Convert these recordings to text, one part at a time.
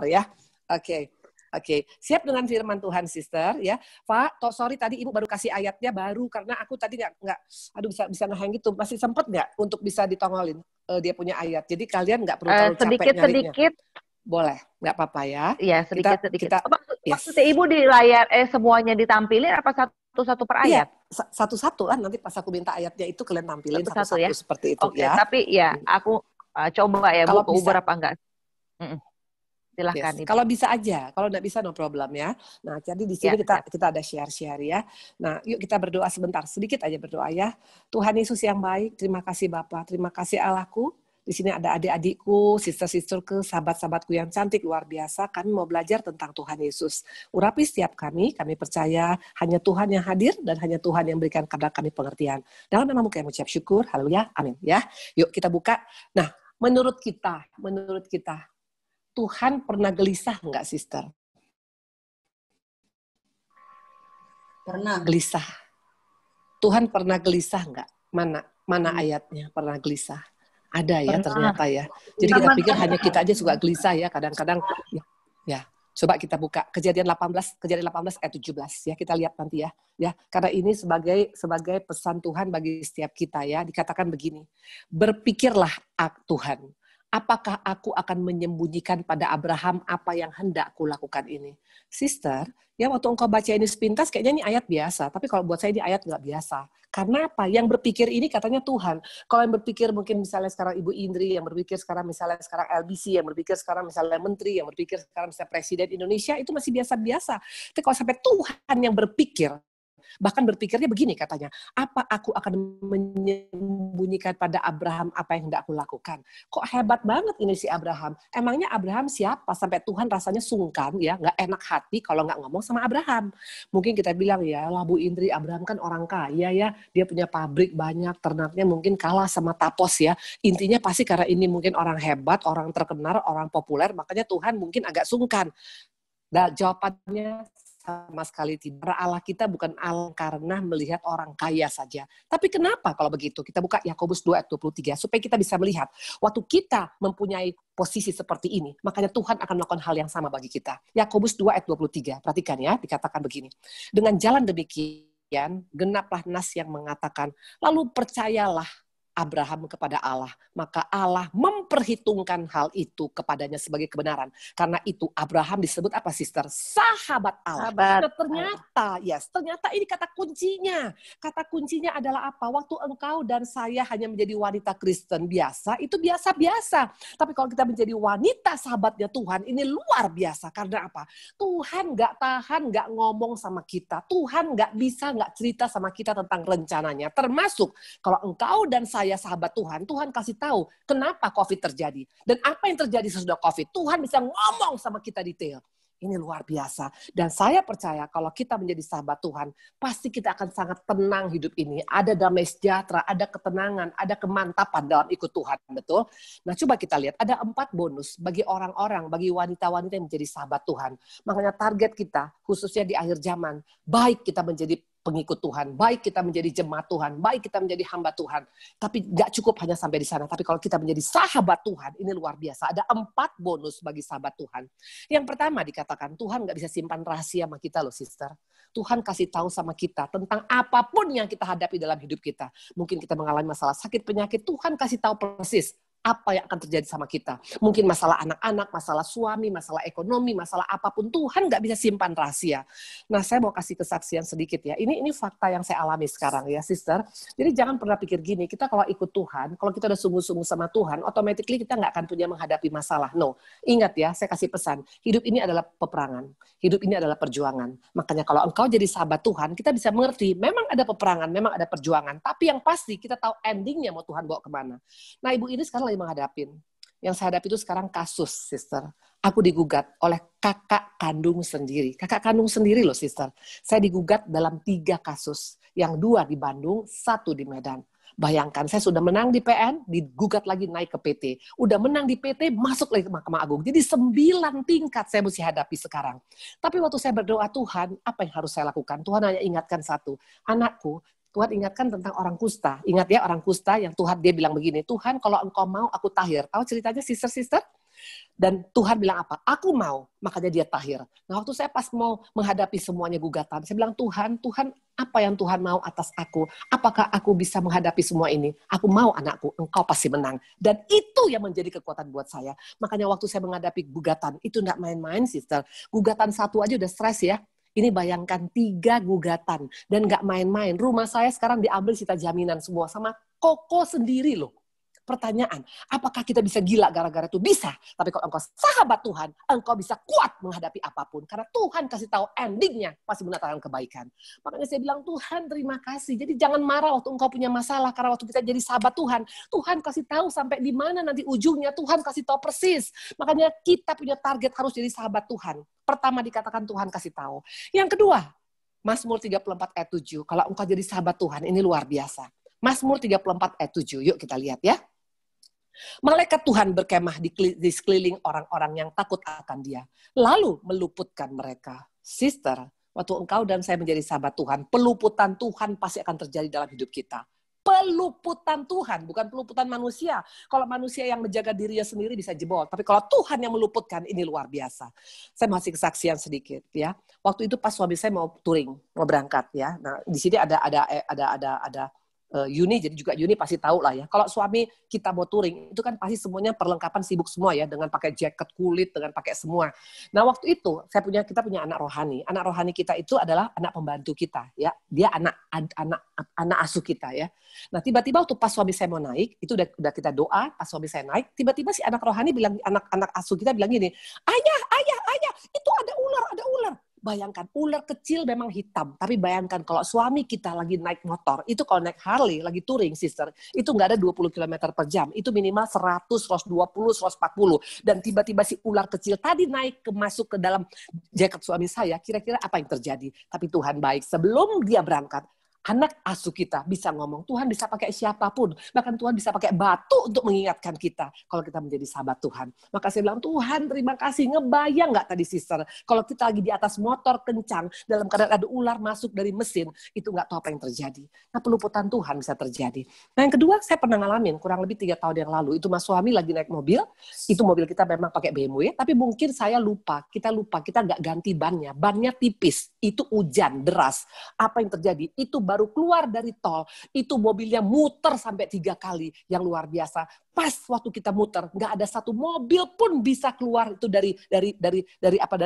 ya. Oke. Oke, siap dengan firman Tuhan, sister ya. Pak, sorry tadi ibu baru kasih ayatnya baru karena aku tadi nggak, aduh bisa ngehang gitu. Masih sempet nggak untuk bisa ditongolin dia punya ayat. Jadi kalian nggak perlu terlalu capek nyarinya. Sedikit. Boleh, nggak apa-apa ya. Iya, sedikit. Kita, maksudnya ibu di layar semuanya ditampilin apa satu-satu per ayat? Iya, satu-satu lah. Nanti pas aku minta ayatnya itu kalian tampilin satu-satu ya? seperti itu. Oke, ya. Tapi ya aku coba ya Bu, ke Uber apa enggak? Silahkan. Yes. Kalau bisa aja, kalau nggak bisa no problem ya. Nah, jadi di sini kita ada share ya. Nah, yuk kita berdoa sebentar, sedikit aja berdoa ya. Tuhan Yesus yang baik, terima kasih Bapak, terima kasih Allahku. Di sini ada adik-adikku, sister-sisterku, sahabat-sahabatku yang cantik luar biasa. Kami mau belajar tentang Tuhan Yesus. Urapi setiap kami percaya hanya Tuhan yang hadir dan hanya Tuhan yang berikan kepada kami pengertian. Dalam nama kami mengucap syukur, haleluya, amin ya. Yuk kita buka. Nah, menurut kita Tuhan pernah gelisah nggak, sister? Pernah. Gelisah. Tuhan pernah gelisah nggak? Mana ayatnya pernah gelisah? Ada ya ternyata ya. Jadi kita pikir hanya kita aja suka gelisah ya. Kadang-kadang ya. Coba kita buka Kejadian 18 ayat 17 ya. Kita lihat nanti ya. Ya, karena ini sebagai pesan Tuhan bagi setiap kita ya. Dikatakan begini. Berpikirlah Tuhan, apakah aku akan menyembunyikan pada Abraham apa yang hendak kulakukan ini? Sister, ya waktu engkau baca ini sepintas kayaknya ini ayat biasa. Tapi kalau buat saya ini ayat nggak biasa. Karena apa? Yang berpikir ini katanya Tuhan. Kalau yang berpikir mungkin misalnya sekarang Ibu Indri, yang berpikir sekarang misalnya sekarang LBC, yang berpikir sekarang misalnya Menteri, yang berpikir sekarang misalnya Presiden Indonesia, itu masih biasa-biasa. Tapi kalau sampai Tuhan yang berpikir, bahkan berpikirnya begini katanya, apa aku akan menyembunyikan pada Abraham apa yang hendak aku lakukan? Kok hebat banget ini si Abraham. Emangnya Abraham siapa sampai Tuhan rasanya sungkan ya, nggak enak hati kalau nggak ngomong sama Abraham. Mungkin kita bilang ya, lah Bu Indri, Abraham kan orang kaya ya, dia punya pabrik banyak, ternaknya mungkin kalah sama Tapos ya. Intinya pasti karena ini mungkin orang hebat, orang terkenal, orang populer, makanya Tuhan mungkin agak sungkan. Dan jawabannya sama sekali tidak. Allah kita bukan Allah karena melihat orang kaya saja. Tapi kenapa kalau begitu? Kita buka Yakobus 2 ayat 23 supaya kita bisa melihat waktu kita mempunyai posisi seperti ini, makanya Tuhan akan melakukan hal yang sama bagi kita. Yakobus 2 ayat 23. Perhatikan ya, dikatakan begini. Dengan jalan demikian, genaplah nas yang mengatakan, lalu percayalah Abraham kepada Allah, maka Allah memperhitungkan hal itu kepadanya sebagai kebenaran. Karena itu Abraham disebut apa, sister? Sahabat Allah. Nah, ternyata ini kata kuncinya. Kata kuncinya adalah apa? Waktu engkau dan saya hanya menjadi wanita Kristen biasa, itu biasa-biasa. Tapi kalau kita menjadi wanita sahabatnya Tuhan, ini luar biasa. Karena apa? Tuhan gak tahan, gak ngomong sama kita. Tuhan gak bisa gak cerita sama kita tentang rencananya. Termasuk kalau engkau dan saya sahabat Tuhan, Tuhan kasih tahu kenapa COVID terjadi. Dan apa yang terjadi sesudah COVID. Tuhan bisa ngomong sama kita detail. Ini luar biasa. Dan saya percaya kalau kita menjadi sahabat Tuhan, pasti kita akan sangat tenang hidup ini. Ada damai sejahtera, ada ketenangan, ada kemantapan dalam ikut Tuhan. Betul? Nah, coba kita lihat. Ada 4 bonus bagi orang-orang, bagi wanita-wanita yang menjadi sahabat Tuhan. Makanya target kita, khususnya di akhir zaman, baik kita menjadi pengikut Tuhan, baik kita menjadi jemaat Tuhan, baik kita menjadi hamba Tuhan. Tapi gak cukup hanya sampai di sana. Tapi kalau kita menjadi sahabat Tuhan, ini luar biasa. Ada 4 bonus bagi sahabat Tuhan. Yang pertama dikatakan, Tuhan gak bisa simpan rahasia sama kita loh, sister. Tuhan kasih tahu sama kita tentang apapun yang kita hadapi dalam hidup kita. Mungkin kita mengalami masalah sakit, penyakit, Tuhan kasih tahu persis apa yang akan terjadi sama kita. Mungkin masalah anak-anak, masalah suami, masalah ekonomi, masalah apapun, Tuhan nggak bisa simpan rahasia. Nah, saya mau kasih kesaksian sedikit ya. Ini fakta yang saya alami sekarang ya, sister. Jadi jangan pernah pikir gini, kita kalau ikut Tuhan, kalau kita udah sungguh-sungguh sama Tuhan, automatically kita nggak akan punya menghadapi masalah. No, ingat ya, saya kasih pesan. Hidup ini adalah peperangan. Hidup ini adalah perjuangan. Makanya kalau engkau jadi sahabat Tuhan, kita bisa mengerti, memang ada peperangan, memang ada perjuangan. Tapi yang pasti kita tahu endingnya mau Tuhan bawa kemana. Nah, Ibu ini sekarang menghadapin. Yang saya hadapi itu sekarang kasus, sister. Aku digugat oleh kakak kandung sendiri. Kakak kandung sendiri loh, sister. Saya digugat dalam 3 kasus. Yang 2 di Bandung, 1 di Medan. Bayangkan, saya sudah menang di PN, digugat lagi naik ke PT. Udah menang di PT, masuk lagi ke Mahkamah Agung. Jadi 9 tingkat saya mesti hadapi sekarang. Tapi waktu saya berdoa, Tuhan, apa yang harus saya lakukan? Tuhan hanya ingatkan satu. Anakku, Tuhan ingatkan tentang orang kusta. Ingat ya, orang kusta yang Tuhan dia bilang begini, Tuhan kalau engkau mau aku tahir. Tahu ceritanya sister-sister? Dan Tuhan bilang apa? Aku mau, makanya dia tahir. Nah, waktu saya pas mau menghadapi semuanya gugatan, saya bilang, Tuhan, apa yang Tuhan mau atas aku? Apakah aku bisa menghadapi semua ini? Aku mau anakku, engkau pasti menang. Dan itu yang menjadi kekuatan buat saya. Makanya waktu saya menghadapi gugatan, itu enggak main-main, sister. Gugatan satu aja udah stres ya. Ini bayangkan 3 gugatan. Dan enggak main-main. Rumah saya sekarang diambil sita jaminan semua. Sama Koko sendiri loh. Pertanyaan, apakah kita bisa gila gara-gara itu? Bisa. Tapi kalau engkau sahabat Tuhan, engkau bisa kuat menghadapi apapun. Karena Tuhan kasih tahu endingnya pasti mendatangkan kebaikan. Makanya saya bilang, Tuhan terima kasih. Jadi jangan marah waktu engkau punya masalah. Karena waktu kita jadi sahabat Tuhan, Tuhan kasih tahu sampai di mana nanti ujungnya. Tuhan kasih tahu persis. Makanya kita punya target harus jadi sahabat Tuhan. Pertama dikatakan Tuhan kasih tahu. Yang kedua, Mazmur 34 ayat 7. Kalau engkau jadi sahabat Tuhan, ini luar biasa. Mazmur 34 ayat 7. Yuk kita lihat ya. Malaikat Tuhan berkemah di sekeliling orang-orang yang takut akan dia. Lalu meluputkan mereka. Sister, waktu engkau dan saya menjadi sahabat Tuhan, peluputan Tuhan pasti akan terjadi dalam hidup kita. Peluputan Tuhan, bukan peluputan manusia. Kalau manusia yang menjaga dirinya sendiri bisa jebol. Tapi kalau Tuhan yang meluputkan, ini luar biasa. Saya masih kesaksian sedikit ya. Waktu itu pas suami saya mau touring, mau berangkat ya. Nah, di sini ada Yuni, jadi juga Yuni pasti tahu lah ya. Kalau suami kita mau touring, itu kan pasti semuanya perlengkapan sibuk semua ya, dengan pakai jaket kulit, dengan pakai semua. Nah waktu itu kita punya anak rohani. Anak rohani kita itu adalah anak pembantu kita ya. Dia anak asuh kita ya. Nah tiba-tiba waktu pas suami saya mau naik, itu udah kita doa, pas suami saya naik, tiba-tiba si anak rohani bilang, anak asuh kita bilang gini, ayah, itu ada ular. Bayangkan, ular kecil memang hitam. Tapi bayangkan kalau suami kita lagi naik motor, itu kalau naik Harley, lagi touring, sister, itu nggak ada 20 km per jam. Itu minimal 100, 120, 140. Dan tiba-tiba si ular kecil tadi masuk ke dalam jaket suami saya, kira-kira apa yang terjadi? Tapi Tuhan baik. Sebelum dia berangkat, anak asuh kita bisa ngomong, Tuhan bisa pakai siapapun. Bahkan Tuhan bisa pakai batu untuk mengingatkan kita. Kalau kita menjadi sahabat Tuhan. Maka saya bilang, Tuhan terima kasih. Ngebayang nggak tadi sister? Kalau kita lagi di atas motor kencang, dalam keadaan ada ular masuk dari mesin, itu nggak tahu apa yang terjadi. Nah peluputan Tuhan bisa terjadi. Nah yang kedua, saya pernah ngalamin, kurang lebih 3 tahun yang lalu. Itu mas suami lagi naik mobil. Itu mobil kita memang pakai BMW. Tapi mungkin saya lupa. Kita nggak ganti bannya. Bannya tipis. Itu hujan deras. Apa yang terjadi? Itu baru keluar dari tol, itu mobilnya muter sampai 3 kali, yang luar biasa. Pas waktu kita muter, nggak ada satu mobil pun bisa keluar itu dari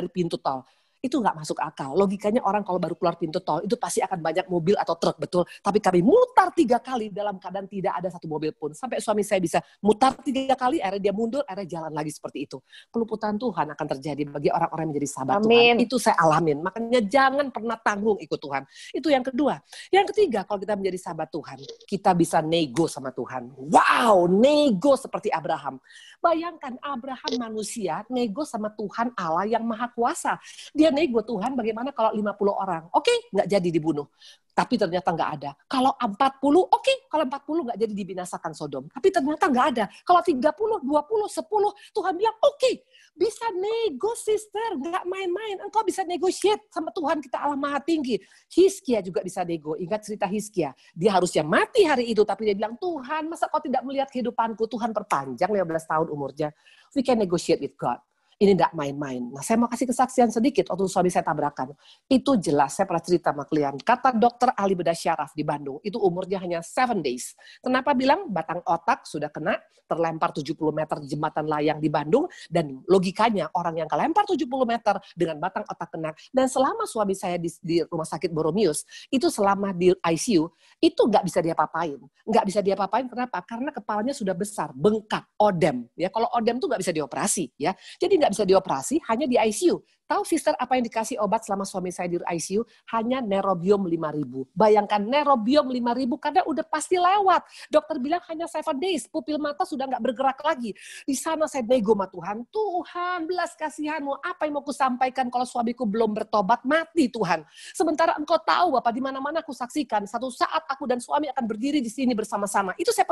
pintu tol. Itu nggak masuk akal. Logikanya orang kalau baru keluar pintu tol, itu pasti akan banyak mobil atau truk, betul. Tapi kami mutar 3 kali dalam keadaan tidak ada satu mobil pun. Sampai suami saya bisa mutar 3 kali, akhirnya dia mundur, akhirnya jalan lagi seperti itu. Peluputan Tuhan akan terjadi bagi orang-orang yang menjadi sahabat Tuhan. Itu saya alamin. Makanya jangan pernah tanggung ikut Tuhan. Itu yang kedua. Yang ketiga, kalau kita menjadi sahabat Tuhan, kita bisa nego sama Tuhan. Wow, nego seperti Abraham. Bayangkan Abraham manusia, nego sama Tuhan Allah yang maha kuasa. Dia nego, Tuhan bagaimana kalau 50 orang? Oke, nggak jadi dibunuh. Tapi ternyata nggak ada. Kalau 40, oke. Kalau 40 nggak jadi dibinasakan Sodom. Tapi ternyata nggak ada. Kalau 30, 20, 10, Tuhan bilang oke. Bisa nego, sister. Nggak main-main. Engkau bisa negotiate sama Tuhan kita Allah Maha Tinggi. Hizkia juga bisa nego. Ingat cerita Hizkia. Dia harusnya mati hari itu. Tapi dia bilang, Tuhan, masa kau tidak melihat kehidupanku? Tuhan perpanjang 15 tahun umurnya. We can negotiate with God. Ini tidak main-main. Nah, saya mau kasih kesaksian sedikit waktu suami saya tabrakan. Itu jelas, saya pernah cerita sama klien. Kata dokter Ali Bedah Syaraf di Bandung, itu umurnya hanya 7 days. Kenapa bilang? Batang otak sudah kena, terlempar 70 meter di jembatan layang di Bandung, dan logikanya orang yang kelempar 70 meter dengan batang otak kena, dan selama suami saya di rumah sakit Boromius, itu selama di ICU, itu nggak bisa diapa-apain. Nggak bisa diapa-apain, kenapa? Karena kepalanya sudah besar, bengkak, odem. Ya, kalau odem tuh nggak bisa dioperasi. Ya. Jadi nggak bisa dioperasi, hanya di ICU. Tahu sister apa yang dikasih obat selama suami saya di ICU? Hanya Nerobium 5.000. Bayangkan Nerobium 5.000 karena udah pasti lewat. Dokter bilang hanya 7 days, pupil mata sudah nggak bergerak lagi. Di sana saya nego sama Tuhan. Tuhan, belas kasihanmu, apa yang mau kusampaikan kalau suamiku belum bertobat? Mati Tuhan. Sementara engkau tahu Bapak, di mana-mana aku saksikan. Satu saat aku dan suami akan berdiri di sini bersama-sama. Itu saya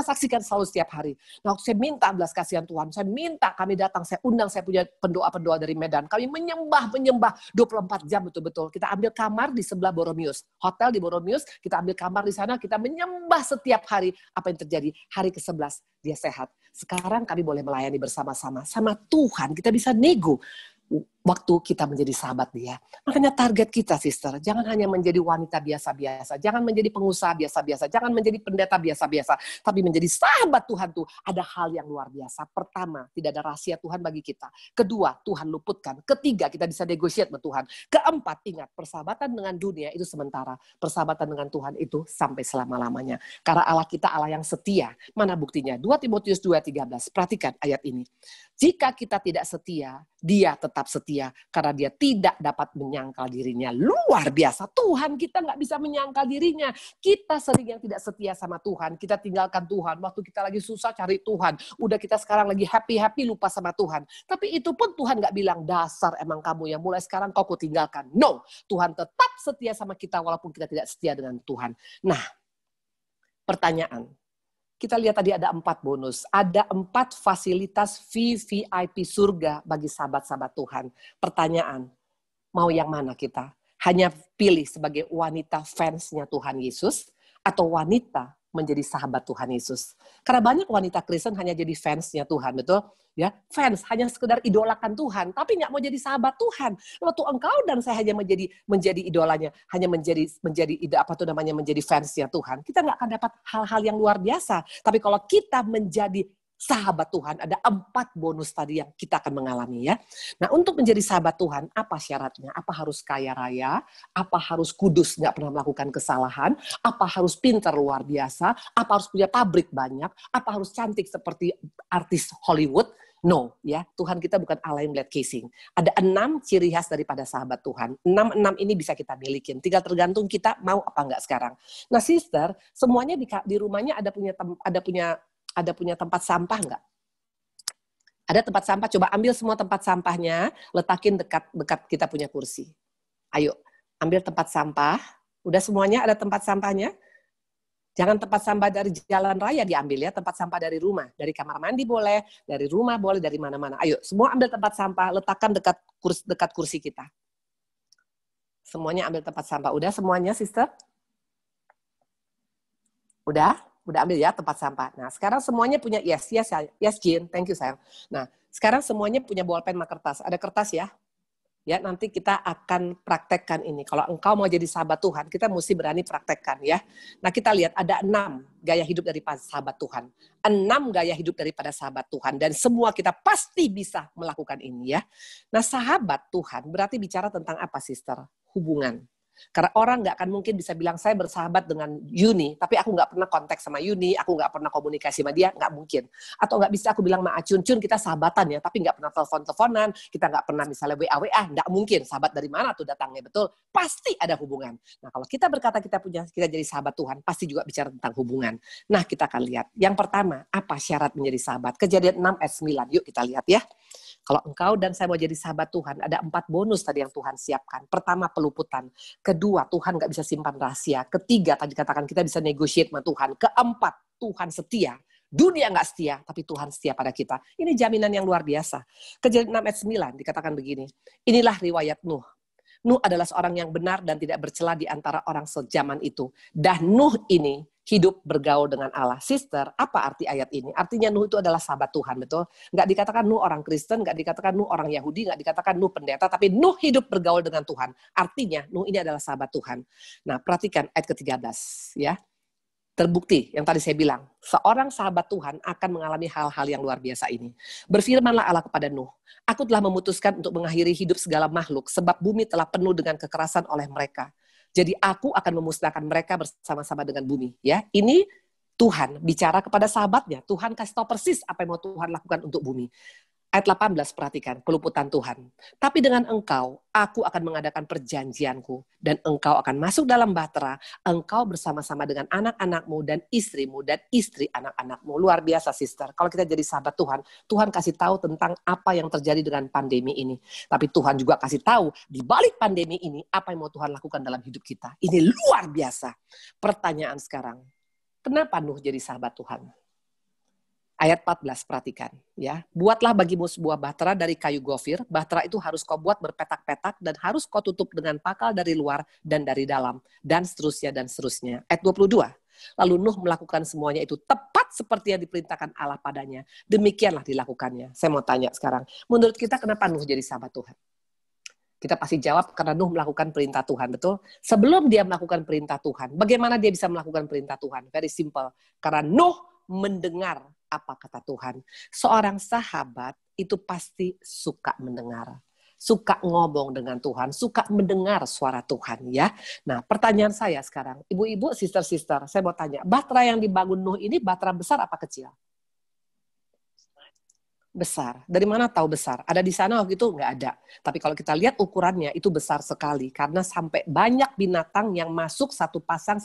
saksikan selalu setiap hari. Nah, saya minta belas kasihan Tuhan. Saya minta kami datang, saya undang, saya punya pendoa-pendoa dari Medan. Kami menyembah 24 jam betul-betul. Kita ambil kamar di sebelah Boromius, hotel di Boromius, kita ambil kamar di sana, kita menyembah setiap hari. Apa yang terjadi? Hari ke-11 dia sehat. Sekarang kami boleh melayani bersama-sama. Sama Tuhan kita bisa nego waktu kita menjadi sahabat dia. Makanya target kita, sister, jangan hanya menjadi wanita biasa-biasa, jangan menjadi pengusaha biasa-biasa, jangan menjadi pendeta biasa-biasa, tapi menjadi sahabat Tuhan tuh ada hal yang luar biasa. Pertama, tidak ada rahasia Tuhan bagi kita. Kedua, Tuhan luputkan. Ketiga, kita bisa negotiate sama Tuhan. Keempat, ingat, persahabatan dengan dunia itu sementara. Persahabatan dengan Tuhan itu sampai selama-lamanya. Karena Allah kita Allah yang setia. Mana buktinya? 2 Timotius 2:13. Perhatikan ayat ini. Jika kita tidak setia, dia tetap setia karena dia tidak dapat menyangkal dirinya. Luar biasa, Tuhan kita nggak bisa menyangkal dirinya. Kita sering yang tidak setia sama Tuhan, kita tinggalkan Tuhan. Waktu kita lagi susah cari Tuhan, udah kita sekarang lagi happy lupa sama Tuhan. Tapi itu pun Tuhan nggak bilang dasar emang kamu yang mulai sekarang kau tinggalkan. No, Tuhan tetap setia sama kita walaupun kita tidak setia dengan Tuhan. Nah, pertanyaan. Kita lihat tadi ada 4 bonus. Ada 4 fasilitas VVIP surga bagi sahabat-sahabat Tuhan. Pertanyaan, mau yang mana kita? Hanya pilih sebagai wanita fansnya Tuhan Yesus atau wanita menjadi sahabat Tuhan Yesus? Karena banyak wanita Kristen hanya jadi fansnya Tuhan, betul? Ya, fans hanya sekedar idolakan Tuhan, tapi nggak mau jadi sahabat Tuhan. Waktu engkau dan saya hanya menjadi idolanya, hanya menjadi menjadi fansnya Tuhan, kita nggak akan dapat hal-hal yang luar biasa. Tapi kalau kita menjadi sahabat Tuhan, ada 4 bonus tadi yang kita akan mengalami ya. Nah, untuk menjadi sahabat Tuhan, apa syaratnya? Apa harus kaya raya? Apa harus kudus, nggak pernah melakukan kesalahan? Apa harus pintar luar biasa? Apa harus punya pabrik banyak? Apa harus cantik seperti artis Hollywood? No, ya. Tuhan kita bukan Allah yang melihat casing. Ada 6 ciri khas daripada sahabat Tuhan. 6 ini bisa kita milikin. Tinggal tergantung kita mau apa enggak sekarang. Nah, sister, semuanya di rumahnya ada punya tempat sampah enggak? Ada tempat sampah, coba ambil semua tempat sampahnya, letakin dekat kita punya kursi. Ayo, ambil tempat sampah. Udah semuanya ada tempat sampahnya? Jangan tempat sampah dari jalan raya diambil ya, tempat sampah dari rumah. Dari kamar mandi boleh, dari rumah boleh, dari mana-mana. Ayo, semua ambil tempat sampah, letakkan dekat kursi kita. Semuanya ambil tempat sampah. Udah semuanya, sister? Udah ambil ya tempat sampah. Nah, sekarang semuanya punya yes Jean, thank you sayang. Nah, sekarang semuanya punya bolpen sama kertas. Ada kertas ya? Ya, nanti kita akan praktekkan ini. Kalau engkau mau jadi sahabat Tuhan, kita mesti berani praktekkan ya. Nah, kita lihat ada 6 gaya hidup daripada sahabat Tuhan. 6 gaya hidup daripada sahabat Tuhan. Dan semua kita pasti bisa melakukan ini ya. Nah, sahabat Tuhan berarti bicara tentang apa, sister? Hubungan. Karena orang nggak akan mungkin bisa bilang, saya bersahabat dengan Yuni, tapi aku nggak pernah kontak sama Yuni, aku nggak pernah komunikasi sama dia, nggak mungkin. Atau nggak bisa aku bilang sama Acun, kita sahabatan ya, tapi nggak pernah telepon-teleponan, kita nggak pernah misalnya WA, nggak mungkin. Sahabat dari mana tuh datangnya, betul? Pasti ada hubungan. Nah, kalau kita berkata kita jadi sahabat Tuhan, pasti juga bicara tentang hubungan. Nah, kita akan lihat. Yang pertama, apa syarat menjadi sahabat? Kejadian 6 ayat 9, yuk kita lihat ya. Kalau engkau dan saya mau jadi sahabat Tuhan, ada 4 bonus tadi yang Tuhan siapkan. Pertama, peluputan. Kedua, Tuhan nggak bisa simpan rahasia. Ketiga, tadi katakan kita bisa negotiate sama Tuhan. Keempat, Tuhan setia. Dunia nggak setia, tapi Tuhan setia pada kita. Ini jaminan yang luar biasa. Kejadian 6 ayat 9 dikatakan begini. Inilah riwayat Nuh. Nuh adalah seorang yang benar dan tidak bercela di antara orang sejaman itu. Dan Nuh ini hidup bergaul dengan Allah. Sister, apa arti ayat ini? Artinya Nuh itu adalah sahabat Tuhan, betul? Nggak dikatakan Nuh orang Kristen, nggak dikatakan Nuh orang Yahudi, nggak dikatakan Nuh pendeta, tapi Nuh hidup bergaul dengan Tuhan. Artinya Nuh ini adalah sahabat Tuhan. Nah, perhatikan ayat ke-13 ya. Terbukti yang tadi saya bilang, seorang sahabat Tuhan akan mengalami hal-hal yang luar biasa ini. Berfirmanlah Allah kepada Nuh, aku telah memutuskan untuk mengakhiri hidup segala makhluk, sebab bumi telah penuh dengan kekerasan oleh mereka. Jadi aku akan memusnahkan mereka bersama-sama dengan bumi. Ya, ini Tuhan bicara kepada sahabatnya. Tuhan kasih tahu persis apa yang mau Tuhan lakukan untuk bumi. Ayat 18, perhatikan, peluputan Tuhan. Tapi dengan engkau, aku akan mengadakan perjanjianku. Dan engkau akan masuk dalam bahtera, engkau bersama-sama dengan anak-anakmu dan istrimu dan istri anak-anakmu. Luar biasa, sister. Kalau kita jadi sahabat Tuhan, Tuhan kasih tahu tentang apa yang terjadi dengan pandemi ini. Tapi Tuhan juga kasih tahu, di balik pandemi ini, apa yang mau Tuhan lakukan dalam hidup kita. Ini luar biasa. Pertanyaan sekarang, kenapa Nuh jadi sahabat Tuhan? Ayat 14, perhatikan ya. Buatlah bagimu sebuah bahtera dari kayu gofir. Bahtera itu harus kau buat berpetak-petak dan harus kau tutup dengan pakal dari luar dan dari dalam. Dan seterusnya dan seterusnya. Ayat 22. Lalu Nuh melakukan semuanya itu tepat seperti yang diperintahkan Allah padanya. Demikianlah dilakukannya. Saya mau tanya sekarang, menurut kita kenapa Nuh jadi sahabat Tuhan? Kita pasti jawab karena Nuh melakukan perintah Tuhan, betul? Sebelum dia melakukan perintah Tuhan, bagaimana dia bisa melakukan perintah Tuhan? Very simple. Karena Nuh mendengar apa kata Tuhan. Seorang sahabat itu pasti suka mendengar. Suka ngomong dengan Tuhan, suka mendengar suara Tuhan ya. Nah, pertanyaan saya sekarang, ibu-ibu, sister-sister, saya mau tanya, bahtera yang dibangun Nuh ini bahtera besar apa kecil? Besar. Dari mana tahu besar? Ada di sana waktu itu? Nggak ada. Tapi kalau kita lihat ukurannya itu besar sekali. Karena sampai banyak binatang yang masuk satu pasang,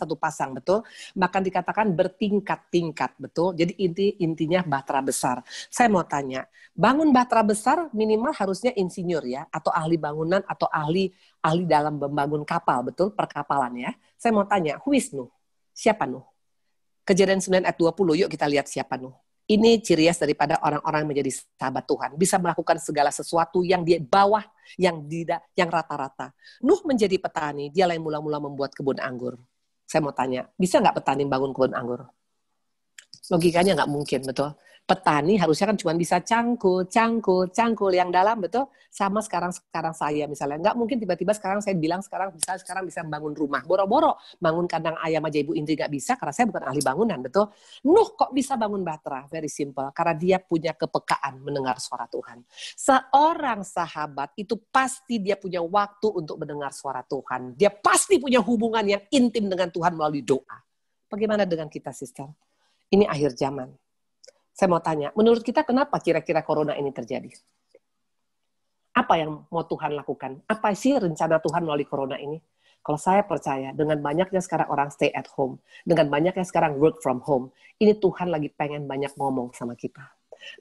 betul? Bahkan dikatakan bertingkat-tingkat, betul? Jadi intinya bahtera besar. Saya mau tanya, bangun bahtera besar minimal harusnya insinyur ya, atau ahli bangunan, atau ahli dalam membangun kapal, betul? Perkapalan ya. Saya mau tanya, who is Nuh? Siapa Nuh? Kejadian 9 ayat 20, yuk kita lihat siapa Nuh. Ini ciri khas daripada orang-orang menjadi sahabat Tuhan. Bisa melakukan segala sesuatu yang di bawah, yang rata-rata. Nuh menjadi petani, dia yang mula-mula membuat kebun anggur. Saya mau tanya, bisa nggak petani bangun kebun anggur? Logikanya nggak mungkin, betul? Petani harusnya kan cuma bisa cangkul yang dalam, betul? Sama sekarang saya misalnya. Nggak mungkin tiba-tiba sekarang saya bilang sekarang bisa bangun rumah. Boro-boro bangun kandang ayam aja Ibu Indri nggak bisa karena saya bukan ahli bangunan, betul? Nuh kok bisa bangun bahtera? Very simple. Karena dia punya kepekaan mendengar suara Tuhan. Seorang sahabat itu pasti dia punya waktu untuk mendengar suara Tuhan. Dia pasti punya hubungan yang intim dengan Tuhan melalui doa. Bagaimana dengan kita, sister? Ini akhir zaman. Saya mau tanya, menurut kita kenapa kira-kira corona ini terjadi? Apa yang mau Tuhan lakukan? Apa sih rencana Tuhan melalui corona ini? Kalau saya percaya, dengan banyaknya sekarang orang stay at home, dengan banyaknya sekarang work from home, ini Tuhan lagi pengen banyak ngomong sama kita.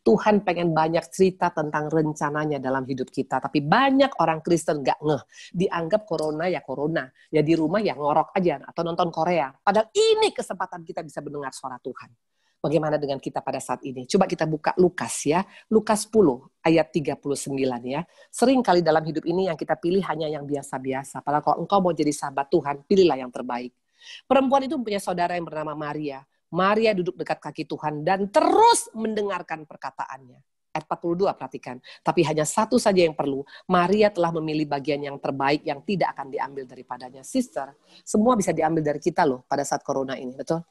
Tuhan pengen banyak cerita tentang rencananya dalam hidup kita. Tapi banyak orang Kristen gak ngeh. Dianggap corona, ya di rumah ya ngorok aja atau nonton Korea. Padahal ini kesempatan kita bisa mendengar suara Tuhan. Bagaimana dengan kita pada saat ini? Coba kita buka Lukas ya. Lukas 10 ayat 39 ya. Sering kali dalam hidup ini yang kita pilih hanya yang biasa-biasa. Padahal kalau engkau mau jadi sahabat Tuhan, pilihlah yang terbaik. Perempuan itu mempunyai saudara yang bernama Maria. Maria duduk dekat kaki Tuhan dan terus mendengarkan perkataannya. Ayat 42 perhatikan. Tapi hanya satu saja yang perlu. Maria telah memilih bagian yang terbaik yang tidak akan diambil daripadanya. Sister, semua bisa diambil dari kita loh pada saat corona ini. Betul?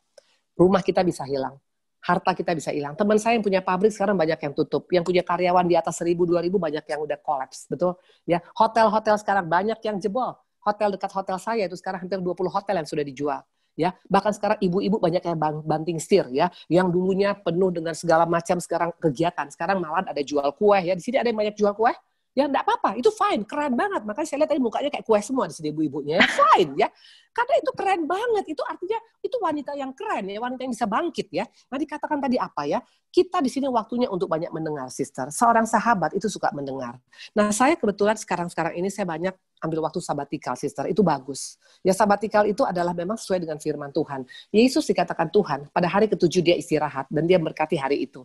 Rumah kita bisa hilang. Harta kita bisa hilang. Teman saya yang punya pabrik sekarang banyak yang tutup. Yang punya karyawan di atas 1.000, 2.000 banyak yang udah kolaps. Betul? Ya, hotel-hotel sekarang banyak yang jebol. Hotel dekat hotel saya itu sekarang hampir 20 hotel yang sudah dijual. Ya, bahkan sekarang ibu-ibu banyak yang banting setir ya, yang dulunya penuh dengan segala macam sekarang kegiatan, sekarang malah ada jual kue ya. Di sini ada yang banyak jual kue. Ya enggak apa-apa, itu fine, keren banget. Makanya saya lihat tadi mukanya kayak kue semua di sini ibu-ibunya. Ya, fine ya. Karena itu keren banget, itu artinya itu wanita yang keren ya, wanita yang bisa bangkit ya. Nah, dikatakan tadi apa ya? Kita di sini waktunya untuk banyak mendengar, sister. Seorang sahabat itu suka mendengar. Nah, saya kebetulan sekarang ini saya banyak ambil waktu sabatikal, sister. Itu bagus. Ya, sabatikal itu adalah memang sesuai dengan firman Tuhan. Yesus dikatakan Tuhan, pada hari ke-7 dia istirahat dan dia berkati hari itu.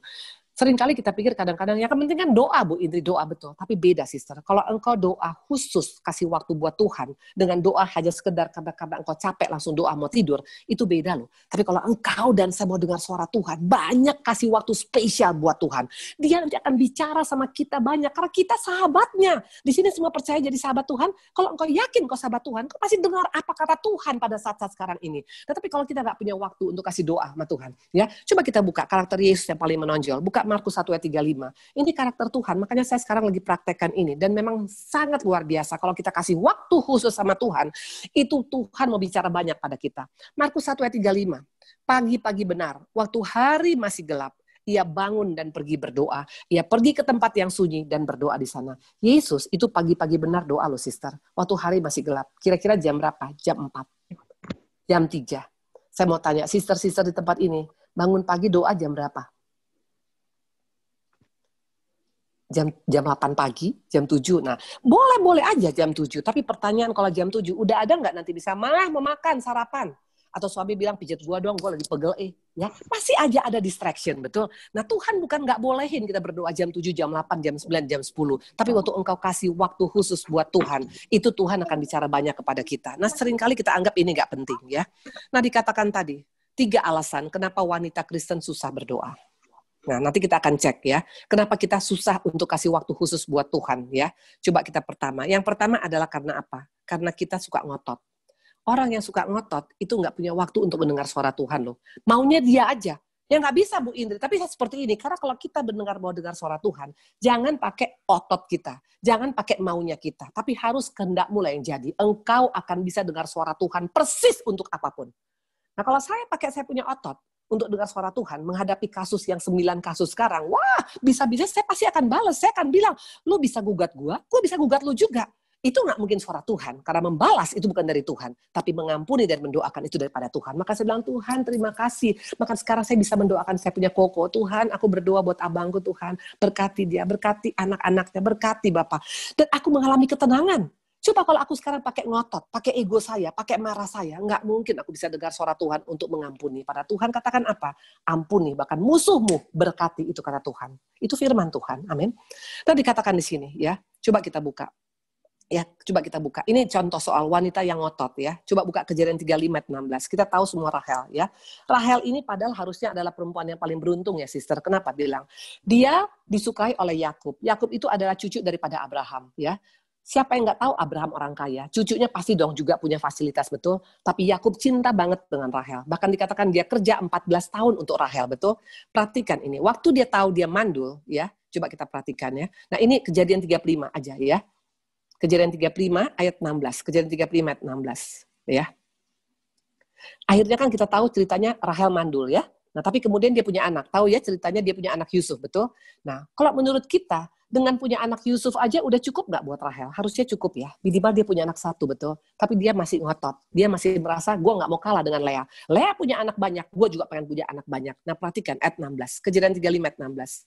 Seringkali kita pikir kadang-kadang yang penting kan doa, Bu Indri, doa betul. Tapi beda, sister. Kalau engkau doa khusus, kasih waktu buat Tuhan, dengan doa hanya sekedar karena engkau capek langsung doa mau tidur, itu beda loh. Tapi kalau engkau dan saya mau dengar suara Tuhan, banyak kasih waktu spesial buat Tuhan. Dia nanti akan bicara sama kita banyak, karena kita sahabatnya. Di sini semua percaya jadi sahabat Tuhan. Kalau engkau yakin kau sahabat Tuhan, kau pasti dengar apa kata Tuhan pada saat-saat sekarang ini. Tetapi kalau kita nggak punya waktu untuk kasih doa sama Tuhan, ya coba kita buka karakter Yesus yang paling menonjol. Buka Markus 1 ayat 35. Ini karakter Tuhan, makanya saya sekarang lagi praktekkan ini. Dan memang sangat luar biasa. Kalau kita kasih waktu khusus sama Tuhan, itu Tuhan mau bicara banyak pada kita. Markus 1 ayat 35. Pagi-pagi benar, waktu hari masih gelap, ia bangun dan pergi berdoa. Ia pergi ke tempat yang sunyi dan berdoa di sana. Yesus itu pagi-pagi benar doa loh, sister. Waktu hari masih gelap. Kira-kira jam berapa? Jam 4. Jam 3. Saya mau tanya, sister-sister di tempat ini, bangun pagi doa jam berapa? Jam 8 pagi, jam 7. Nah, boleh aja jam 7. Tapi pertanyaan kalau jam 7, udah ada nggak nanti bisa malah memakan sarapan? Atau suami bilang, pijat gua dong, gua lagi pegel ya. Pasti aja ada distraction, betul. Nah Tuhan bukan nggak bolehin kita berdoa jam 7, jam 8, jam 9, jam 10. Tapi waktu engkau kasih waktu khusus buat Tuhan, itu Tuhan akan bicara banyak kepada kita. Nah seringkali kita anggap ini nggak penting ya. Nah dikatakan tadi, 3 alasan kenapa wanita Kristen susah berdoa. Nah, nanti kita akan cek ya, kenapa kita susah untuk kasih waktu khusus buat Tuhan ya. Coba kita pertama. Yang pertama adalah karena apa? Karena kita suka ngotot. Orang yang suka ngotot itu nggak punya waktu untuk mendengar suara Tuhan loh. Maunya dia aja. Ya nggak bisa Bu Indri, tapi seperti ini. Karena kalau kita mau dengar suara Tuhan, jangan pakai otot kita. Jangan pakai maunya kita. Tapi harus kehendakmu lah yang jadi. Engkau akan bisa dengar suara Tuhan persis untuk apapun. Nah kalau saya punya otot, untuk dengar suara Tuhan, menghadapi kasus yang 9 kasus sekarang, wah, bisa-bisa saya pasti akan balas. Saya akan bilang, lu bisa gugat gua bisa gugat lu juga. Itu nggak mungkin suara Tuhan, karena membalas itu bukan dari Tuhan, tapi mengampuni dan mendoakan itu daripada Tuhan. Maka saya bilang, Tuhan terima kasih. Maka sekarang saya bisa mendoakan, saya punya koko. Tuhan, aku berdoa buat abangku Tuhan. Berkati dia, berkati anak-anaknya, berkati Bapak. Dan aku mengalami ketenangan. Coba kalau aku sekarang pakai ngotot, pakai ego saya, pakai marah saya, nggak mungkin aku bisa dengar suara Tuhan untuk mengampuni. Pada Tuhan katakan apa? Ampuni, bahkan musuhmu berkati, itu kata Tuhan. Itu firman Tuhan, amin. Dan dikatakan di sini ya, coba kita buka. Ya, coba kita buka. Ini contoh soal wanita yang ngotot ya. Coba buka Kejadian 35:16. Kita tahu semua Rahel ya. Rahel ini padahal harusnya adalah perempuan yang paling beruntung ya, sister. Kenapa bilang? Dia disukai oleh Yakub. Yakub itu adalah cucu daripada Abraham ya. Siapa yang nggak tahu Abraham orang kaya? Cucunya pasti dong juga punya fasilitas, betul? Tapi Yakub cinta banget dengan Rahel. Bahkan dikatakan dia kerja 14 tahun untuk Rahel, betul? Perhatikan ini. Waktu dia tahu dia mandul, ya. Coba kita perhatikan ya. Nah ini Kejadian 35 aja ya. Kejadian 35 ayat 16. Kejadian 35 ayat 16. Ya. Akhirnya kan kita tahu ceritanya Rahel mandul ya. Nah tapi kemudian dia punya anak. Tahu ya ceritanya dia punya anak Yusuf, betul? Nah kalau menurut kita, dengan punya anak Yusuf aja udah cukup nggak buat Rahel? Harusnya cukup ya. Minimal dia punya anak 1, betul. Tapi dia masih ngotot. Dia masih merasa, gue nggak mau kalah dengan Lea. Lea punya anak banyak, gue juga pengen punya anak banyak. Nah perhatikan, ayat 16. Kejadian 35 ayat 16.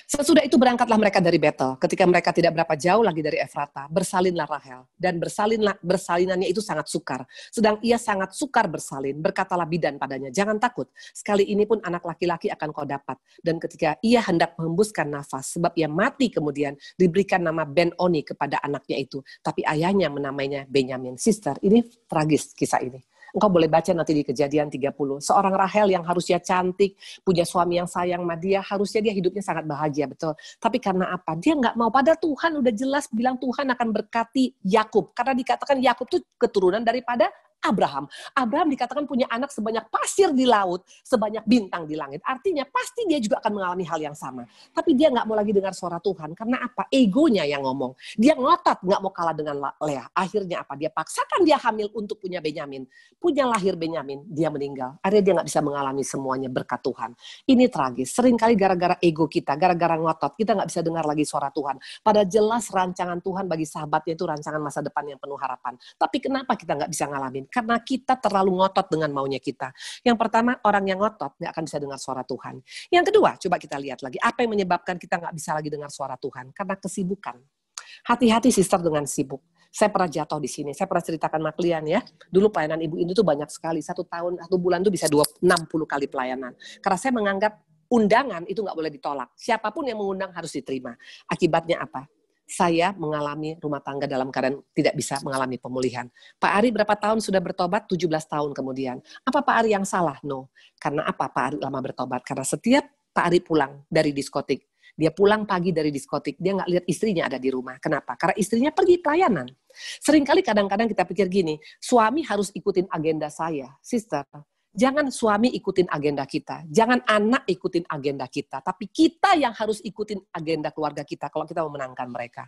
Sesudah itu berangkatlah mereka dari Betel. Ketika mereka tidak berapa jauh lagi dari Efrata, bersalinlah Rahel. Dan bersalinannya itu sangat sukar. Sedang ia sangat sukar bersalin, berkatalah bidan padanya, jangan takut. Sekali ini pun anak laki-laki akan kau dapat. Dan ketika ia hendak menghembuskan nafas, sebab ia mati kemudian, diberikan nama Ben-Oni kepada anaknya itu. Tapi ayahnya menamainya Benyamin. Sister, ini tragis kisah ini. Engkau boleh baca nanti di Kejadian 30. Seorang Rahel yang harusnya cantik, punya suami yang sayang sama dia, harusnya dia hidupnya sangat bahagia, betul. Tapi karena apa? Dia nggak mau. Padahal Tuhan udah jelas bilang Tuhan akan berkati Yakub. Karena dikatakan Yakub itu keturunan daripada Abraham. Abraham dikatakan punya anak sebanyak pasir di laut, sebanyak bintang di langit. Artinya pasti dia juga akan mengalami hal yang sama. Tapi dia nggak mau lagi dengar suara Tuhan. Karena apa? Egonya yang ngomong. Dia ngotot nggak mau kalah dengan Lea. Akhirnya apa? Dia paksakan dia hamil untuk punya Benyamin. Punya lahir Benyamin, dia meninggal. Akhirnya dia nggak bisa mengalami semuanya berkat Tuhan. Ini tragis. Seringkali gara-gara ego kita, gara-gara ngotot, kita nggak bisa dengar lagi suara Tuhan. Pada jelas rancangan Tuhan bagi sahabatnya itu rancangan masa depan yang penuh harapan. Tapi kenapa kita nggak bisa ngalamin? Karena kita terlalu ngotot dengan maunya kita. Yang pertama, orang yang ngotot nggak akan bisa dengar suara Tuhan. Yang kedua, coba kita lihat lagi. Apa yang menyebabkan kita nggak bisa lagi dengar suara Tuhan? Karena kesibukan. Hati-hati sister dengan sibuk. Saya pernah jatuh di sini. Saya pernah ceritakan sama klien ya. Dulu pelayanan Ibu Indu tuh banyak sekali. 1 tahun, 1 bulan tuh bisa 60 kali pelayanan. Karena saya menganggap undangan itu nggak boleh ditolak. Siapapun yang mengundang harus diterima. Akibatnya apa? Saya mengalami rumah tangga dalam keadaan tidak bisa mengalami pemulihan. Pak Ari berapa tahun sudah bertobat? 17 tahun kemudian. Apa Pak Ari yang salah? No. Karena apa Pak Ari lama bertobat? Karena setiap Pak Ari pulang dari diskotik, dia pulang pagi dari diskotik, dia nggak lihat istrinya ada di rumah. Kenapa? Karena istrinya pergi pelayanan. Seringkali kadang-kadang kita pikir gini, suami harus ikutin agenda saya. Sister, jangan suami ikutin agenda kita. Jangan anak ikutin agenda kita. Tapi kita yang harus ikutin agenda keluarga kita kalau kita mau menangkan mereka.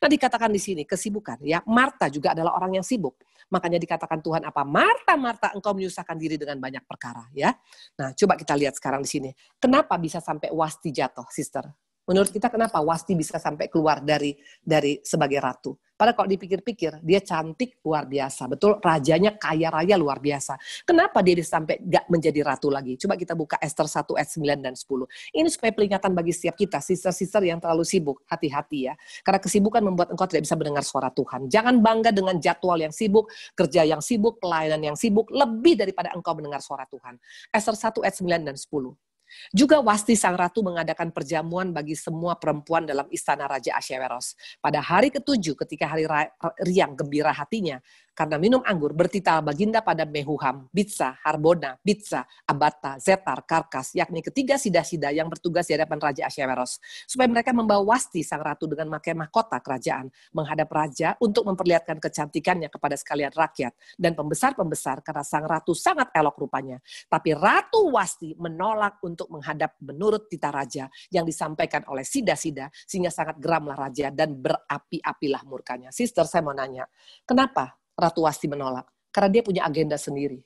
Nah dikatakan di sini, kesibukan. Ya, Marta juga adalah orang yang sibuk. Makanya dikatakan Tuhan apa? Marta, Marta, engkau menyusahkan diri dengan banyak perkara. Ya. Nah coba kita lihat sekarang di sini. Kenapa bisa sampai Wasti jatuh, sister? Menurut kita kenapa Wasti bisa sampai keluar dari sebagai ratu? Padahal kalau dipikir-pikir, dia cantik luar biasa. Betul, rajanya kaya raya luar biasa. Kenapa dia sampai gak menjadi ratu lagi? Coba kita buka Ester 1 ayat 9 dan 10. Ini supaya peringatan bagi setiap kita, sister-sister yang terlalu sibuk. Hati-hati ya. Karena kesibukan membuat engkau tidak bisa mendengar suara Tuhan. Jangan bangga dengan jadwal yang sibuk, kerja yang sibuk, pelayanan yang sibuk, lebih daripada engkau mendengar suara Tuhan. Ester 1 ayat 9 dan 10. Juga Wasti sang ratu mengadakan perjamuan bagi semua perempuan dalam istana Raja Ahasveros. Pada hari ketujuh ketika hari riang gembira hatinya, karena minum anggur, bertitah baginda pada Mehuham, Bitsa, Harbona, Bitsa, Abata, Zetar, Karkas, yakni ketiga sida-sida yang bertugas di hadapan Raja Ahasveros, supaya mereka membawa Wasti sang ratu dengan memakai mahkota kerajaan, menghadap raja untuk memperlihatkan kecantikannya kepada sekalian rakyat, dan pembesar-pembesar karena sang ratu sangat elok rupanya. Tapi Ratu Wasti menolak untuk menghadap menurut titah raja yang disampaikan oleh sida-sida, sehingga sangat geramlah raja dan berapi-apilah murkanya. Sister, saya mau nanya, kenapa Ratu Wasti menolak? Karena dia punya agenda sendiri.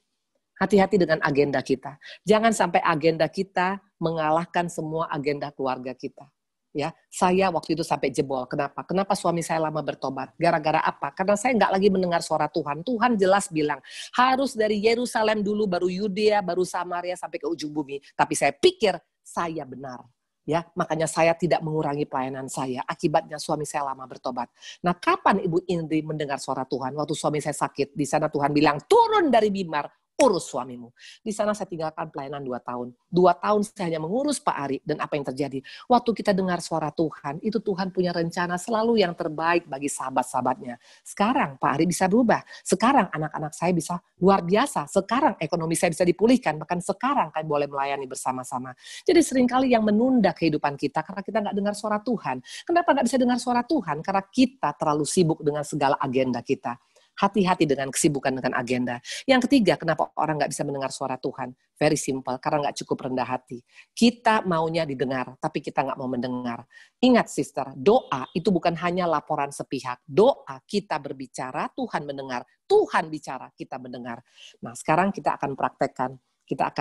Hati-hati dengan agenda kita. Jangan sampai agenda kita mengalahkan semua agenda keluarga kita. Ya, saya waktu itu sampai jebol. Kenapa? Kenapa suami saya lama bertobat? Gara-gara apa? Karena saya nggak lagi mendengar suara Tuhan. Tuhan jelas bilang, harus dari Yerusalem dulu, baru Yudea, baru Samaria, sampai ke ujung bumi. Tapi saya pikir saya benar. Ya, makanya saya tidak mengurangi pelayanan saya. Akibatnya suami saya lama bertobat. Nah, kapan Ibu Indri mendengar suara Tuhan? Waktu suami saya sakit, di sana Tuhan bilang, turun dari mimbar, urus suamimu. Di sana saya tinggalkan pelayanan 2 tahun. 2 tahun saya hanya mengurus Pak Ari. Dan apa yang terjadi? Waktu kita dengar suara Tuhan, itu Tuhan punya rencana selalu yang terbaik bagi sahabat-sahabatnya. Sekarang Pak Ari bisa berubah. Sekarang anak-anak saya bisa luar biasa. Sekarang ekonomi saya bisa dipulihkan. Bahkan sekarang kami boleh melayani bersama-sama. Jadi seringkali yang menunda kehidupan kita karena kita nggak dengar suara Tuhan. Kenapa nggak bisa dengar suara Tuhan? Karena kita terlalu sibuk dengan segala agenda kita. Hati-hati dengan kesibukan dengan agenda. Yang ketiga, kenapa orang nggak bisa mendengar suara Tuhan? Very simple, karena nggak cukup rendah hati. Kita maunya didengar, tapi kita nggak mau mendengar. Ingat sister, doa itu bukan hanya laporan sepihak. Doa kita berbicara, Tuhan mendengar. Tuhan bicara, kita mendengar. Nah, sekarang kita akan praktekkan.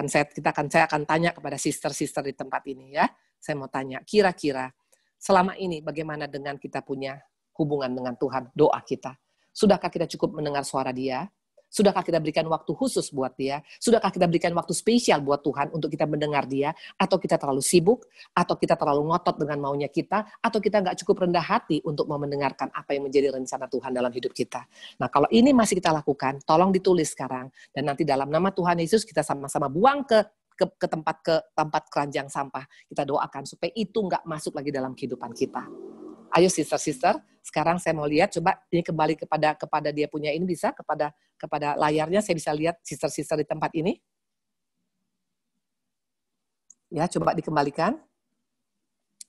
Saya akan tanya kepada sister-sister di tempat ini ya. Saya mau tanya, kira-kira selama ini bagaimana dengan kita punya hubungan dengan Tuhan, doa kita? Sudahkah kita cukup mendengar suara Dia? Sudahkah kita berikan waktu khusus buat Dia? Sudahkah kita berikan waktu spesial buat Tuhan untuk kita mendengar Dia? Atau kita terlalu sibuk? Atau kita terlalu ngotot dengan maunya kita? Atau kita nggak cukup rendah hati untuk mau mendengarkan apa yang menjadi rencana Tuhan dalam hidup kita? Nah, kalau ini masih kita lakukan, tolong ditulis sekarang. Dan nanti dalam nama Tuhan Yesus kita sama-sama buang ke tempat keranjang sampah. Kita doakan supaya itu nggak masuk lagi dalam kehidupan kita. Ayo sister-sister, sekarang saya mau lihat, coba ini kembali kepada dia punya ini, bisa kepada layarnya, saya bisa lihat sister-sister di tempat ini. Ya, coba dikembalikan.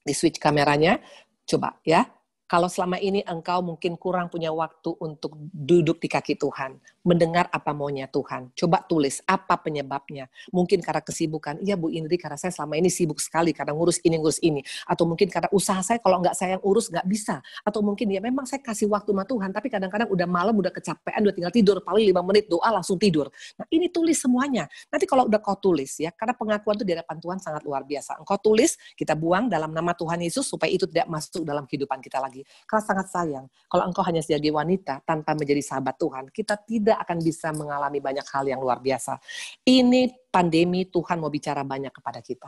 Di switch kameranya, coba ya. Kalau selama ini engkau mungkin kurang punya waktu untuk duduk di kaki Tuhan, mendengar apa maunya Tuhan. Coba tulis apa penyebabnya. Mungkin karena kesibukan. Iya Bu Indri, karena saya selama ini sibuk sekali karena ngurus ini. Atau mungkin karena usaha saya kalau nggak saya yang urus nggak bisa. Atau mungkin ya memang saya kasih waktu sama Tuhan, tapi kadang-kadang udah malam, udah kecapean, udah tinggal tidur, paling 5 menit doa langsung tidur. Nah ini tulis semuanya. Nanti kalau udah kau tulis ya, karena pengakuan itu di hadapan Tuhan sangat luar biasa. Engkau tulis, kita buang dalam nama Tuhan Yesus supaya itu tidak masuk dalam kehidupan kita lagi. Karena sangat sayang, kalau engkau hanya sebagai wanita tanpa menjadi sahabat Tuhan, kita tidak akan bisa mengalami banyak hal yang luar biasa. Ini pandemi, Tuhan mau bicara banyak kepada kita.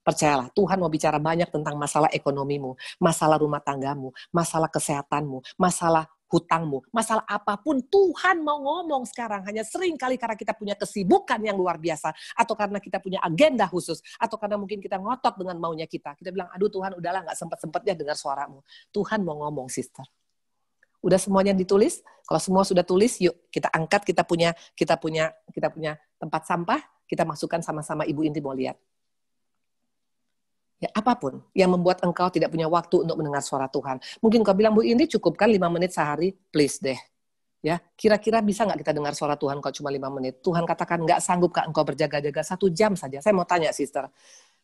Percayalah, Tuhan mau bicara banyak tentang masalah ekonomimu, masalah rumah tanggamu, masalah kesehatanmu, masalah hutangmu, masalah apapun Tuhan mau ngomong sekarang. Hanya sering kali karena kita punya kesibukan yang luar biasa, atau karena kita punya agenda khusus, atau karena mungkin kita ngotot dengan maunya kita. Kita bilang, aduh Tuhan udahlah gak sempet-sempetnya dengar suaramu. Tuhan mau ngomong sister. Udah semuanya ditulis? Kalau semua sudah tulis, yuk kita angkat, kita punya tempat sampah, kita masukkan sama-sama. Ibu Indri mau lihat. Ya, apapun yang membuat engkau tidak punya waktu untuk mendengar suara Tuhan. Mungkin kau bilang, Bu Indri cukupkan 5 menit sehari, please deh. Ya, kira-kira bisa nggak kita dengar suara Tuhan kalau cuma 5 menit? Tuhan katakan, nggak sanggupkah engkau berjaga-jaga 1 jam saja? Saya mau tanya, sister.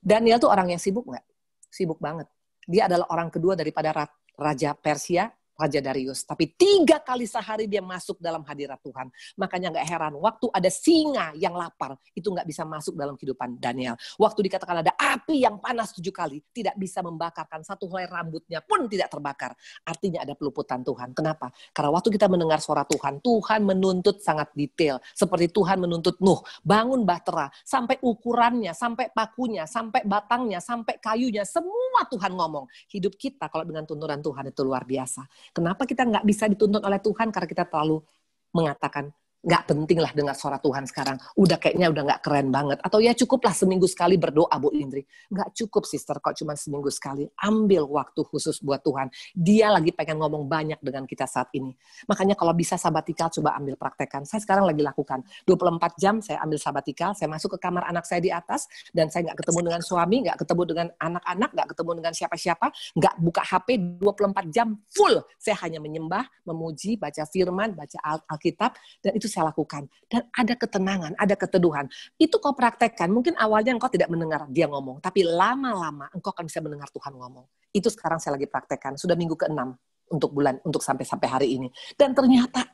Daniel tuh orang yang sibuk nggak? Sibuk banget. Dia adalah orang kedua daripada Raja Persia, Raja Darius. Tapi 3 kali sehari dia masuk dalam hadirat Tuhan. Makanya gak heran, waktu ada singa yang lapar, itu gak bisa masuk dalam kehidupan Daniel. Waktu dikatakan ada api yang panas 7 kali, tidak bisa membakarkan, satu helai rambutnya pun tidak terbakar. Artinya ada peluputan Tuhan. Kenapa? Karena waktu kita mendengar suara Tuhan, Tuhan menuntut sangat detail. Seperti Tuhan menuntut Nuh, bangun bahtera, sampai ukurannya, sampai pakunya, sampai batangnya, sampai kayunya, semua Tuhan ngomong. Hidup kita kalau dengan tuntunan Tuhan itu luar biasa. Kenapa kita nggak bisa dituntut oleh Tuhan? Karena kita terlalu mengatakan, nggak penting lah dengar suara Tuhan sekarang. Kayaknya udah nggak keren banget. Atau ya cukuplah seminggu sekali berdoa, Bu Indri. Nggak cukup, sister, kok cuma seminggu sekali. Ambil waktu khusus buat Tuhan. Dia lagi pengen ngomong banyak dengan kita saat ini. Makanya kalau bisa sabatikal, coba ambil praktekan. Saya sekarang lagi lakukan. 24 jam saya ambil sabatikal, saya masuk ke kamar anak saya di atas, dan saya nggak ketemu dengan suami, nggak ketemu dengan anak-anak, nggak ketemu dengan siapa-siapa, nggak buka HP 24 jam full. Saya hanya menyembah, memuji, baca firman, baca Alkitab, dan itu saya lakukan. Dan ada ketenangan, ada keteduhan. Itu kau praktekkan. Mungkin awalnya engkau tidak mendengar dia ngomong, tapi lama-lama engkau akan bisa mendengar Tuhan ngomong. Itu sekarang saya lagi praktekkan. Sudah minggu ke-6 untuk sampai hari ini. Dan ternyata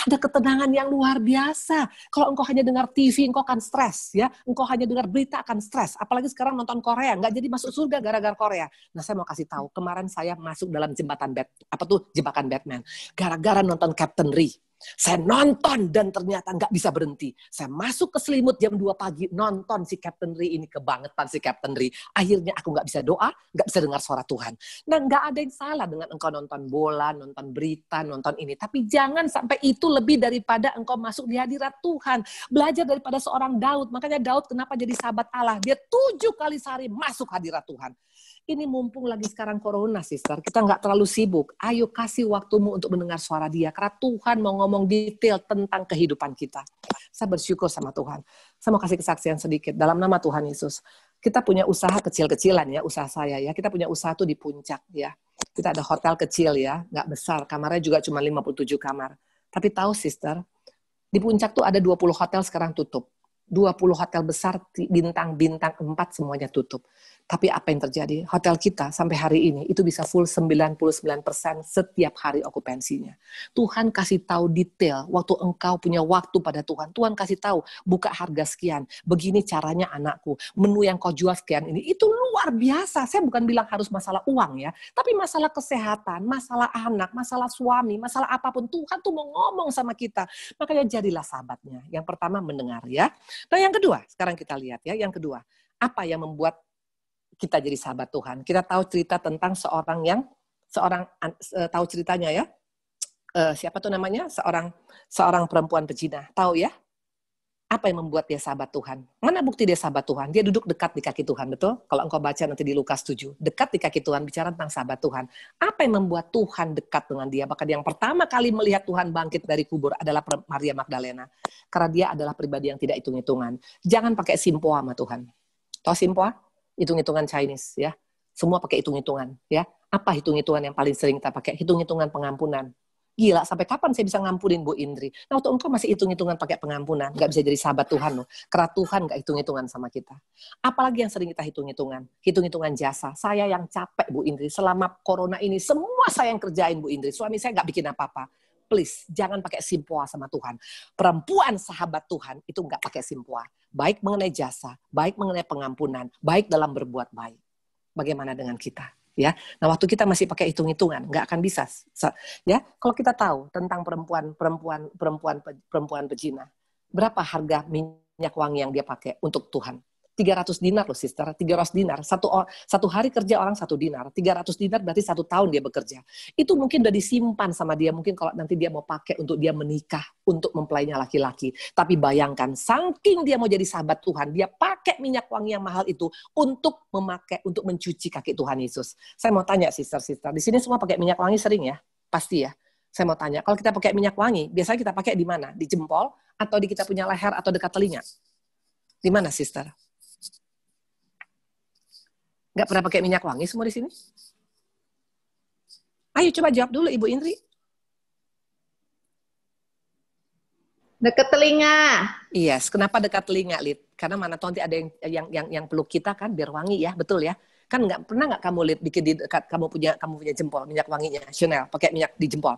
ada ketenangan yang luar biasa. Kalau engkau hanya dengar TV, engkau akan stres, ya. Engkau hanya dengar berita akan stres. Apalagi sekarang nonton Korea, nggak jadi masuk surga gara-gara Korea. Nah, saya mau kasih tahu, kemarin saya masuk dalam jebakan Batman. Gara-gara nonton Captain Ri. Saya nonton dan ternyata nggak bisa berhenti. Saya masuk ke selimut jam 2 pagi, nonton si Captain Ri ini, kebangetan si Captain Ri. Akhirnya aku nggak bisa doa, nggak bisa dengar suara Tuhan. Dan nggak ada yang salah dengan engkau nonton bola, nonton berita, nonton ini. Tapi jangan sampai itu lebih daripada engkau masuk di hadirat Tuhan. Belajar daripada seorang Daud. Makanya Daud kenapa jadi sahabat Allah? Dia 7 kali sehari masuk hadirat Tuhan. Ini mumpung lagi sekarang corona, sister. Kita nggak terlalu sibuk. Ayo kasih waktumu untuk mendengar suara dia. Karena Tuhan mau ngomong detail tentang kehidupan kita. Saya bersyukur sama Tuhan. Saya mau kasih kesaksian sedikit. Dalam nama Tuhan Yesus. Kita punya usaha kecil-kecilan ya, usaha saya ya. Kita punya usaha tuh di puncak ya. Kita ada hotel kecil ya, nggak besar. Kamarnya juga cuma 57 kamar. Tapi tahu, sister, di puncak tuh ada 20 hotel sekarang tutup. 20 hotel besar, bintang 4 semuanya tutup. Tapi apa yang terjadi? Hotel kita sampai hari ini itu bisa full 99% setiap hari okupansinya. Tuhan kasih tahu detail waktu engkau punya waktu pada Tuhan. Tuhan kasih tahu, buka harga sekian, begini caranya anakku, menu yang kau jual sekian ini. Itu luar biasa. Saya bukan bilang harus masalah uang ya, tapi masalah kesehatan, masalah anak, masalah suami, masalah apapun. Tuhan tuh mau ngomong sama kita. Makanya jadilah sahabatnya. Yang pertama mendengar ya. Nah yang kedua, sekarang kita lihat ya. Yang kedua, apa yang membuat kita jadi sahabat Tuhan? Kita tahu cerita tentang tahu ceritanya ya. Siapa tuh namanya? Seorang perempuan pezina. Tahu ya? Apa yang membuat dia sahabat Tuhan? Mana bukti dia sahabat Tuhan? Dia duduk dekat di kaki Tuhan, betul? Kalau engkau baca nanti di Lukas 7. Dekat di kaki Tuhan, bicara tentang sahabat Tuhan. Apa yang membuat Tuhan dekat dengan dia? Bahkan yang pertama kali melihat Tuhan bangkit dari kubur adalah Maria Magdalena. Karena dia adalah pribadi yang tidak hitung-hitungan. Jangan pakai simpoa sama Tuhan. Tahu simpoa? Hitung-hitungan Chinese ya. Semua pakai hitung-hitungan ya. Apa hitung-hitungan yang paling sering kita pakai? Hitung-hitungan pengampunan. Gila, sampai kapan saya bisa ngampunin Bu Indri? Nah, waktu engkau masih hitung-hitungan pakai pengampunan, nggak bisa jadi sahabat Tuhan loh. Karena Tuhan nggak hitung-hitungan sama kita. Apalagi yang sering kita hitung-hitungan? Hitung-hitungan jasa. Saya yang capek Bu Indri, selama corona ini semua saya yang kerjain Bu Indri. Suami saya nggak bikin apa-apa. Please, jangan pakai simpoa sama Tuhan. Perempuan sahabat Tuhan itu nggak pakai simpoa. Baik mengenai jasa, baik mengenai pengampunan, baik dalam berbuat baik. Bagaimana dengan kita? Ya, nah waktu kita masih pakai hitung-hitungan, nggak akan bisa. Ya, kalau kita tahu tentang perempuan pezina, berapa harga minyak wangi yang dia pakai untuk Tuhan? 300 dinar loh, sister. 300 dinar. Satu hari kerja orang 1 dinar. 300 dinar berarti 1 tahun dia bekerja. Itu mungkin udah disimpan sama dia. Mungkin kalau nanti dia mau pakai untuk dia menikah, untuk mempelainya laki-laki. Tapi bayangkan, saking dia mau jadi sahabat Tuhan, dia pakai minyak wangi yang mahal itu untuk mencuci kaki Tuhan Yesus. Saya mau tanya, sister-sister. Di sini semua pakai minyak wangi sering ya? Pasti ya. Saya mau tanya, kalau kita pakai minyak wangi, biasanya kita pakai di mana? Di jempol, atau di kita punya leher, atau dekat telinga? Di mana, sister? Nggak pernah pakai minyak wangi semua di sini? Ayo coba jawab dulu Ibu Indri. Dekat telinga. Yes, kenapa dekat telinga, Lid? Karena mana tahu nanti ada yang peluk kita kan biar wangi ya, betul ya. Kan pernah nggak kamu lihat bikin di dekat kamu punya jempol minyak wanginya Chanel pakai minyak di jempol,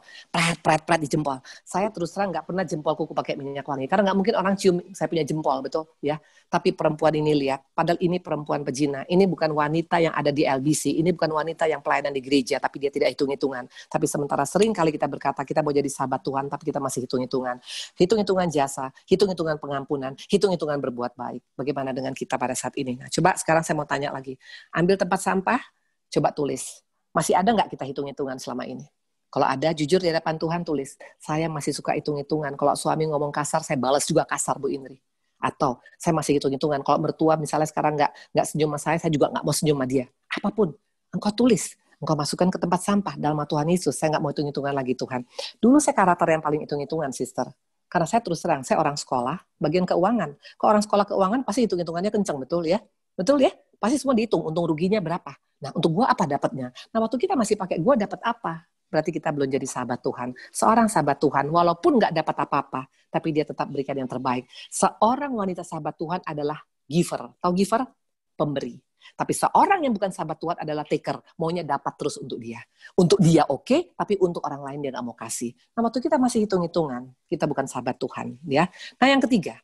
pret di jempol. Saya terus terang nggak pernah jempol kuku pakai minyak wangi karena nggak mungkin orang cium saya punya jempol, betul ya. Tapi perempuan ini lihat, padahal ini perempuan pezina, ini bukan wanita yang ada di LBC, ini bukan wanita yang pelayanan di gereja, tapi dia tidak hitung-hitungan. Tapi sementara sering kali kita berkata kita mau jadi sahabat Tuhan, tapi kita masih hitung-hitungan jasa, hitung-hitungan pengampunan, hitung-hitungan berbuat baik. Bagaimana dengan kita pada saat ini? Nah, coba sekarang saya mau tanya lagi. Ambil tempat sampah, coba tulis. Masih ada nggak kita hitung-hitungan selama ini? Kalau ada, jujur di hadapan Tuhan tulis. Saya masih suka hitung-hitungan. Kalau suami ngomong kasar, saya balas juga kasar, Bu Indri. Atau saya masih hitung-hitungan. Kalau mertua misalnya sekarang nggak senyum sama saya juga nggak mau senyum sama dia. Apapun, engkau tulis. Engkau masukkan ke tempat sampah dalam nama Tuhan Yesus. Saya nggak mau hitung-hitungan lagi Tuhan. Dulu saya karakter yang paling hitung-hitungan, sister. Karena saya terus terang, saya orang sekolah, bagian keuangan. Kalau orang sekolah keuangan pasti hitung-hitungannya kencang, betul ya? Betul ya? Pasti semua dihitung, untung ruginya berapa. Nah, untuk gua apa dapatnya? Nah, waktu kita masih pakai gua dapat apa? Berarti kita belum jadi sahabat Tuhan. Seorang sahabat Tuhan, walaupun nggak dapat apa-apa, tapi dia tetap berikan yang terbaik. Seorang wanita sahabat Tuhan adalah giver. Tahu giver? Pemberi. Tapi seorang yang bukan sahabat Tuhan adalah taker. Maunya dapat terus untuk dia. Untuk dia oke, tapi untuk orang lain dia nggak mau kasih. Nah, waktu kita masih hitung-hitungan, kita bukan sahabat Tuhan. Ya. Nah, yang ketiga,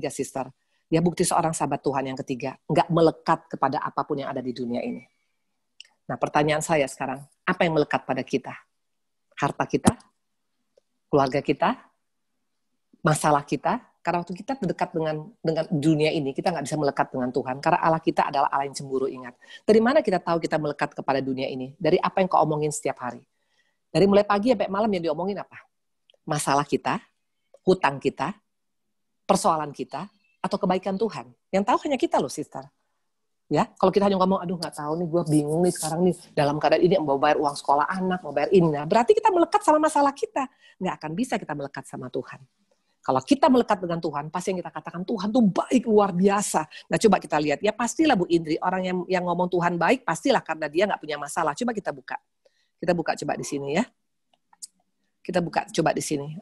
sister. Ya, bukti seorang sahabat Tuhan yang ketiga, nggak melekat kepada apapun yang ada di dunia ini. Nah, pertanyaan saya sekarang, apa yang melekat pada kita? Harta kita? Keluarga kita? Masalah kita? Karena waktu kita terdekat dengan dunia ini, kita nggak bisa melekat dengan Tuhan. Karena Allah kita adalah Allah yang cemburu, ingat. Dari mana kita tahu kita melekat kepada dunia ini? Dari apa yang kau omongin setiap hari. Dari mulai pagi sampai malam yang diomongin apa? Masalah kita, hutang kita, persoalan kita, atau kebaikan Tuhan. Yang tahu hanya kita loh, sister. Ya, kalau kita hanya ngomong, aduh nggak tahu nih, gue bingung nih sekarang nih, dalam keadaan ini mau bayar uang sekolah anak, mau bayar ini. Nah, berarti kita melekat sama masalah kita. Nggak akan bisa kita melekat sama Tuhan. Kalau kita melekat dengan Tuhan, pasti yang kita katakan, Tuhan tuh baik, luar biasa. Nah, coba kita lihat. Ya pastilah Bu Indri, orang yang ngomong Tuhan baik, pastilah karena dia nggak punya masalah. Coba kita buka. Kita buka coba di sini ya. Kita buka coba di sini.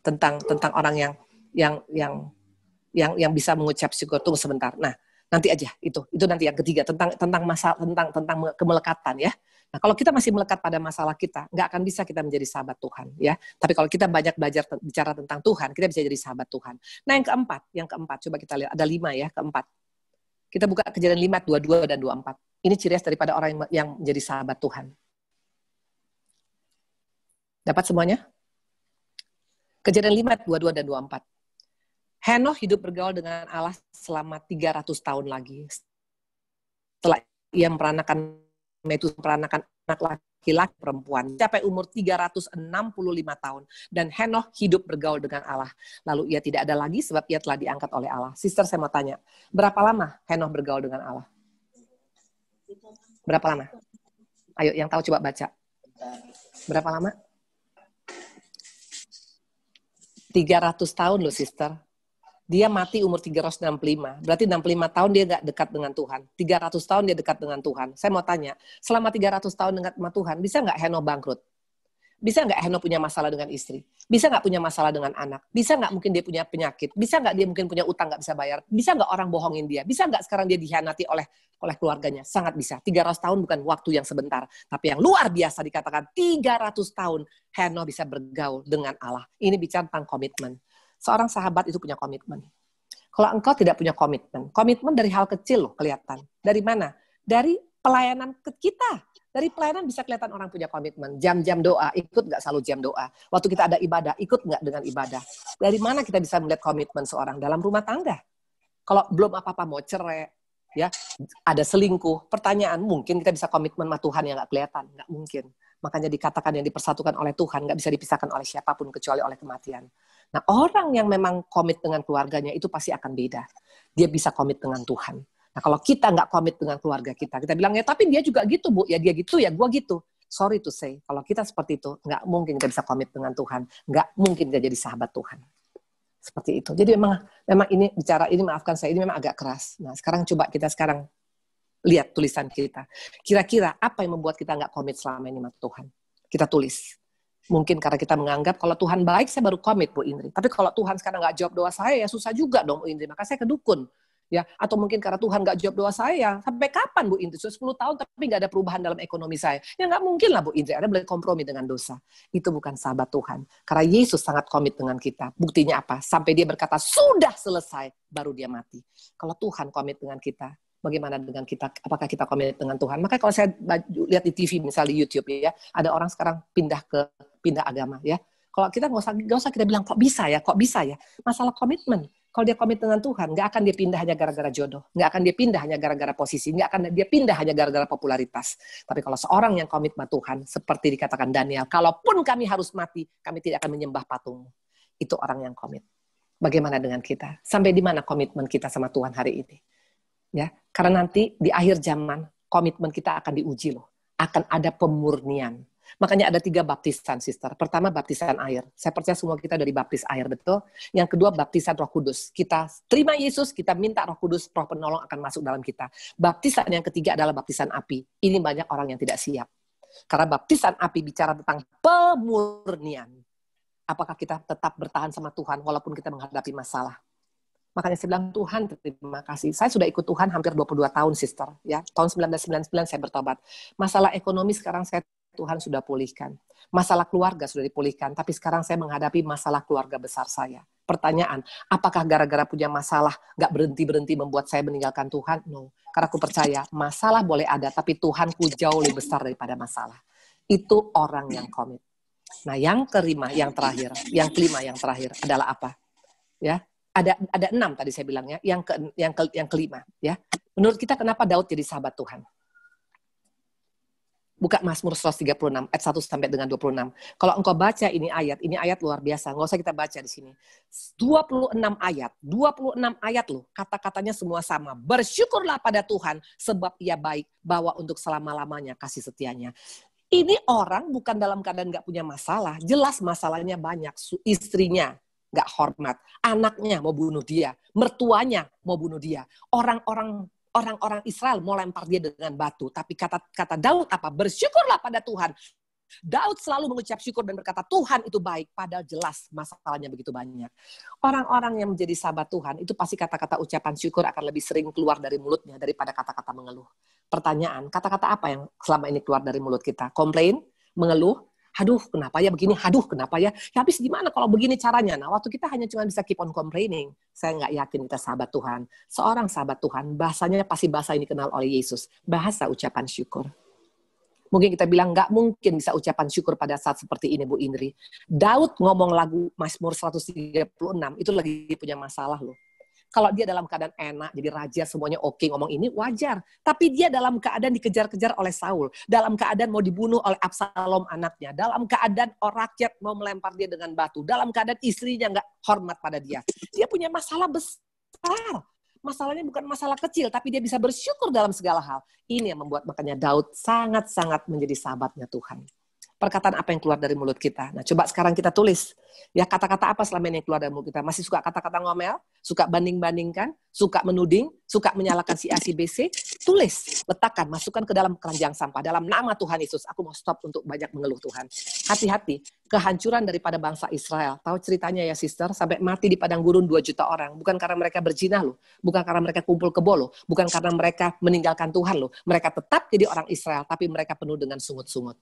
Tentang orang yang bisa mengucap syukur. Tunggu sebentar. Nah, nanti aja itu nanti yang ketiga tentang masalah tentang kemelekatan ya. Nah, kalau kita masih melekat pada masalah kita, nggak akan bisa kita menjadi sahabat Tuhan ya. Tapi kalau kita banyak belajar bicara tentang Tuhan, kita bisa jadi sahabat Tuhan. Nah, yang keempat coba kita lihat ada 5 ya, keempat. Kita buka Kejadian 5, 22 dan 24. Ini ciri khas daripada orang yang menjadi sahabat Tuhan. Dapat semuanya? Kejadian 5, 22 dan 24. Henokh hidup bergaul dengan Allah selama 300 tahun lagi. Setelah ia memperanakan anak laki-laki perempuan, sampai umur 365 tahun. Dan Henokh hidup bergaul dengan Allah. Lalu ia tidak ada lagi sebab ia telah diangkat oleh Allah. Sister, saya mau tanya, berapa lama Henokh bergaul dengan Allah? Berapa lama? Ayo, yang tahu coba baca. Berapa lama? 300 tahun loh, sister. Dia mati umur 365. Berarti 65 tahun dia nggak dekat dengan Tuhan. 300 tahun dia dekat dengan Tuhan. Saya mau tanya, selama 300 tahun dekat sama Tuhan, bisa nggak Henokh bangkrut? Bisa nggak Henokh punya masalah dengan istri? Bisa nggak punya masalah dengan anak? Bisa nggak mungkin dia punya penyakit? Bisa nggak dia mungkin punya utang nggak bisa bayar? Bisa nggak orang bohongin dia? Bisa nggak sekarang dia dikhianati oleh keluarganya? Sangat bisa. 300 tahun bukan waktu yang sebentar. Tapi yang luar biasa dikatakan 300 tahun Henokh bisa bergaul dengan Allah. Ini bicara tentang komitmen. Seorang sahabat itu punya komitmen. Kalau engkau tidak punya komitmen dari hal kecil loh kelihatan. Dari mana? Dari pelayanan ke kita. Dari pelayanan bisa kelihatan orang punya komitmen. Jam-jam doa, ikut nggak selalu jam doa. Waktu kita ada ibadah, ikut nggak dengan ibadah. Dari mana kita bisa melihat komitmen seorang? Dalam rumah tangga. Kalau belum apa-apa mau cerai, ya ada selingkuh. Pertanyaan, mungkin kita bisa komitmen sama Tuhan yang nggak kelihatan? Nggak mungkin. Makanya dikatakan yang dipersatukan oleh Tuhan nggak bisa dipisahkan oleh siapapun kecuali oleh kematian. Nah, orang yang memang komit dengan keluarganya itu pasti akan beda. Dia bisa komit dengan Tuhan. Nah, kalau kita nggak komit dengan keluarga kita bilang, ya tapi dia juga gitu, Bu. Ya dia gitu, ya gua gitu. Sorry to say, kalau kita seperti itu, nggak mungkin kita bisa komit dengan Tuhan. Nggak mungkin kita jadi sahabat Tuhan. Seperti itu. Jadi memang ini bicara ini, maafkan saya, ini memang agak keras. Nah, sekarang coba kita lihat tulisan kita. Kira-kira apa yang membuat kita nggak komit selama ini sama Tuhan? Kita tulis. Mungkin karena kita menganggap kalau Tuhan baik, saya baru komit, Bu Indri. Tapi kalau Tuhan sekarang nggak jawab doa saya, ya susah juga dong, Bu Indri. Maka saya ke dukun. Ya, atau mungkin karena Tuhan nggak jawab doa saya. Sampai kapan Bu Indri? Sudah 10 tahun tapi nggak ada perubahan dalam ekonomi saya. Ya nggak mungkin lah Bu Indri, Anda boleh kompromi dengan dosa. Itu bukan sahabat Tuhan. Karena Yesus sangat komit dengan kita. Buktinya apa? Sampai dia berkata, sudah selesai, baru dia mati. Kalau Tuhan komit dengan kita, bagaimana dengan kita? Apakah kita komit dengan Tuhan? Maka kalau saya lihat di TV, misalnya di YouTube ya, ada orang sekarang pindah agama ya. Kalau kita nggak usah kita bilang kok bisa ya. Masalah komitmen. Kalau dia komit dengan Tuhan, nggak akan dia pindah hanya gara-gara jodoh. Nggak akan dia pindah hanya gara-gara posisi. Nggak akan dia pindah hanya gara-gara popularitas. Tapi kalau seorang yang komit sama Tuhan, seperti dikatakan Daniel, kalaupun kami harus mati, kami tidak akan menyembah patung. Itu orang yang komit. Bagaimana dengan kita? Sampai di mana komitmen kita sama Tuhan hari ini? Ya, karena nanti di akhir zaman, komitmen kita akan diuji loh. Akan ada pemurnian. Makanya ada 3 baptisan, sister. Pertama, baptisan air. Saya percaya semua kita dari baptis air, betul. Yang kedua, baptisan Roh Kudus. Kita terima Yesus, kita minta Roh Kudus, Roh penolong akan masuk dalam kita. Baptisan yang ketiga adalah baptisan api. Ini banyak orang yang tidak siap. Karena baptisan api bicara tentang pemurnian. Apakah kita tetap bertahan sama Tuhan walaupun kita menghadapi masalah? Makanya saya bilang, Tuhan terima kasih. Saya sudah ikut Tuhan hampir 22 tahun, sister. Ya, tahun 1999 saya bertobat. Masalah ekonomi sekarang Tuhan sudah pulihkan. Masalah keluarga sudah dipulihkan, tapi sekarang saya menghadapi masalah keluarga besar saya. Pertanyaan, apakah gara-gara punya masalah nggak berhenti-berhenti membuat saya meninggalkan Tuhan? No. Karena aku percaya, masalah boleh ada, tapi Tuhanku jauh lebih besar daripada masalah. Itu orang yang komit. Nah, yang kelima, yang terakhir adalah apa? Ya, ada 6 tadi saya bilangnya. Yang kelima, ya. Menurut kita kenapa Daud jadi sahabat Tuhan? Buka Mazmur 136 ayat 1 sampai dengan 26. Kalau engkau baca ini ayat luar biasa. Nggak usah kita baca di sini. 26 ayat loh. Kata-katanya semua sama. Bersyukurlah pada Tuhan sebab Ia baik, bahwa untuk selama-lamanya kasih setianya. Ini orang bukan dalam keadaan nggak punya masalah. Jelas masalahnya banyak. Istrinya nggak hormat, anaknya mau bunuh dia, mertuanya mau bunuh dia, orang-orang Israel mau lempar dia dengan batu. Tapi kata Daud apa? Bersyukurlah pada Tuhan. Daud selalu mengucap syukur dan berkata, Tuhan itu baik. Padahal jelas masalahnya begitu banyak. Orang-orang yang menjadi sahabat Tuhan, itu pasti kata-kata ucapan syukur akan lebih sering keluar dari mulutnya daripada kata-kata mengeluh. Pertanyaan, kata-kata apa yang selama ini keluar dari mulut kita? Komplain? Mengeluh? Aduh, kenapa ya begini? Aduh, kenapa ya? Ya habis gimana kalau begini caranya? Nah, waktu kita hanya cuma bisa keep on complaining. Saya nggak yakin kita sahabat Tuhan. Seorang sahabat Tuhan, bahasanya pasti bahasa ini dikenal oleh Yesus. Bahasa ucapan syukur. Mungkin kita bilang nggak mungkin bisa ucapan syukur pada saat seperti ini, Bu Indri. Daud ngomong lagu Mazmur 136, itu lagi punya masalah loh. Kalau dia dalam keadaan enak, jadi raja, semuanya oke, ngomong ini wajar. Tapi dia dalam keadaan dikejar-kejar oleh Saul. Dalam keadaan mau dibunuh oleh Absalom anaknya. Dalam keadaan rakyat mau melempar dia dengan batu. Dalam keadaan istrinya nggak hormat pada dia. Dia punya masalah besar. Masalahnya bukan masalah kecil, tapi dia bisa bersyukur dalam segala hal. Ini yang membuat makanya Daud sangat-sangat menjadi sahabatnya Tuhan. Perkataan apa yang keluar dari mulut kita. Nah, coba sekarang kita tulis. Ya, kata-kata apa selama ini yang keluar dari mulut kita? Masih suka kata-kata ngomel? Suka banding-bandingkan? Suka menuding? Suka menyalahkan si A, si B, C? Tulis, letakkan, masukkan ke dalam keranjang sampah. Dalam nama Tuhan Yesus, aku mau stop untuk banyak mengeluh Tuhan. Hati-hati, kehancuran daripada bangsa Israel. Tahu ceritanya ya, sister? Sampai mati di padang gurun 2 juta orang. Bukan karena mereka berzina loh. Bukan karena mereka kumpul kebo loh. Bukan karena mereka meninggalkan Tuhan loh. Mereka tetap jadi orang Israel, tapi mereka penuh dengan sungut-sungut.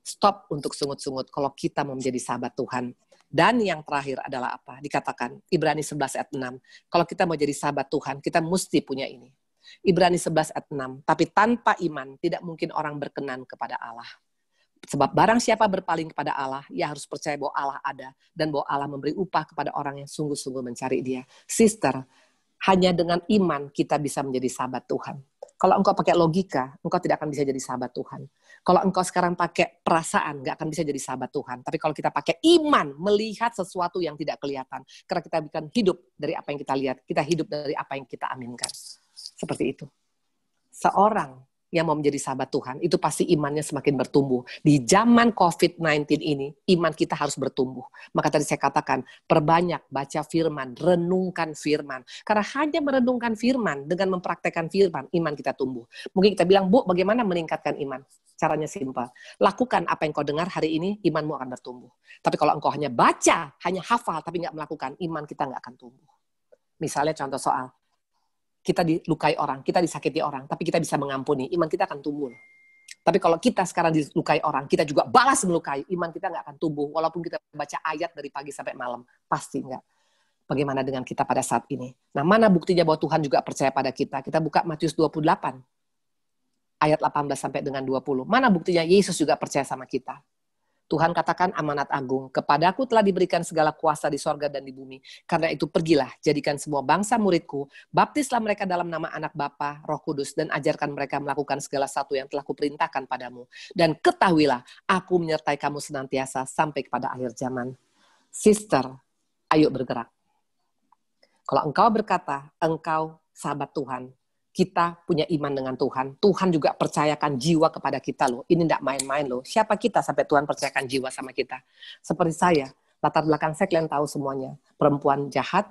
Stop untuk sungut-sungut kalau kita mau menjadi sahabat Tuhan. Dan yang terakhir adalah apa? Dikatakan, Ibrani 11 ayat 6. Kalau kita mau jadi sahabat Tuhan, kita mesti punya ini. Ibrani 11 ayat 6. Tapi tanpa iman, tidak mungkin orang berkenan kepada Allah. Sebab barang siapa berpaling kepada Allah, ia harus percaya bahwa Allah ada. Dan bahwa Allah memberi upah kepada orang yang sungguh-sungguh mencari dia. Sister, hanya dengan iman kita bisa menjadi sahabat Tuhan. Kalau engkau pakai logika, engkau tidak akan bisa jadi sahabat Tuhan. Kalau engkau sekarang pakai perasaan, nggak akan bisa jadi sahabat Tuhan. Tapi kalau kita pakai iman, melihat sesuatu yang tidak kelihatan. Karena kita bukan hidup dari apa yang kita lihat, kita hidup dari apa yang kita aminkan. Seperti itu. Seorang yang mau menjadi sahabat Tuhan, itu pasti imannya semakin bertumbuh. Di zaman COVID-19 ini, iman kita harus bertumbuh. Maka tadi saya katakan, perbanyak baca firman, renungkan firman. Karena hanya merenungkan firman, dengan mempraktekkan firman, iman kita tumbuh. Mungkin kita bilang, Bu, bagaimana meningkatkan iman? Caranya simpel. Lakukan apa yang kau dengar hari ini, imanmu akan bertumbuh. Tapi kalau engkau hanya baca, hanya hafal, tapi nggak melakukan, iman kita nggak akan tumbuh. Misalnya contoh soal, kita dilukai orang, kita disakiti orang, tapi kita bisa mengampuni, iman kita akan tumbuh. Tapi kalau kita sekarang dilukai orang, kita juga balas melukai, iman kita nggak akan tumbuh. Walaupun kita baca ayat dari pagi sampai malam, pasti nggak. Bagaimana dengan kita pada saat ini? Nah, mana buktinya bahwa Tuhan juga percaya pada kita? Kita buka Matius 28, ayat 18 sampai dengan 20. Mana buktinya Yesus juga percaya sama kita? Tuhan katakan amanat agung, kepadaku telah diberikan segala kuasa di sorga dan di bumi. Karena itu pergilah, jadikan semua bangsa muridku, baptislah mereka dalam nama anak Bapa, Roh Kudus, dan ajarkan mereka melakukan segala sesuatu yang telah kuperintahkan padamu. Dan ketahuilah, aku menyertai kamu senantiasa sampai kepada akhir zaman. Sister, ayo bergerak. Kalau engkau berkata, engkau sahabat Tuhan, kita punya iman dengan Tuhan. Tuhan juga percayakan jiwa kepada kita loh. Ini tidak main-main loh. Siapa kita sampai Tuhan percayakan jiwa sama kita? Seperti saya, latar belakang saya kalian tahu semuanya. Perempuan jahat,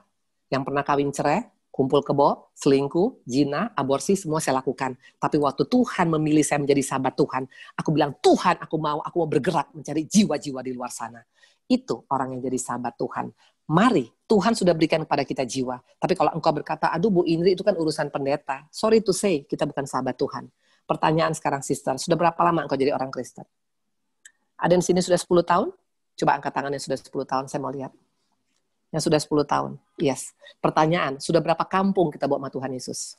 yang pernah kawin cerai, kumpul kebo, selingkuh, zina, aborsi, semua saya lakukan. Tapi waktu Tuhan memilih saya menjadi sahabat Tuhan, aku bilang, Tuhan aku mau bergerak mencari jiwa-jiwa di luar sana. Itu orang yang jadi sahabat Tuhan. Mari, Tuhan sudah berikan kepada kita jiwa. Tapi kalau engkau berkata, aduh Bu Indri itu kan urusan pendeta. Sorry to say, kita bukan sahabat Tuhan. Pertanyaan sekarang sister, sudah berapa lama engkau jadi orang Kristen? Ada yang sini sudah 10 tahun? Coba angkat tangan yang sudah 10 tahun, saya mau lihat. Yang sudah 10 tahun, yes. Pertanyaan, sudah berapa kampung kita bawa sama Tuhan Yesus?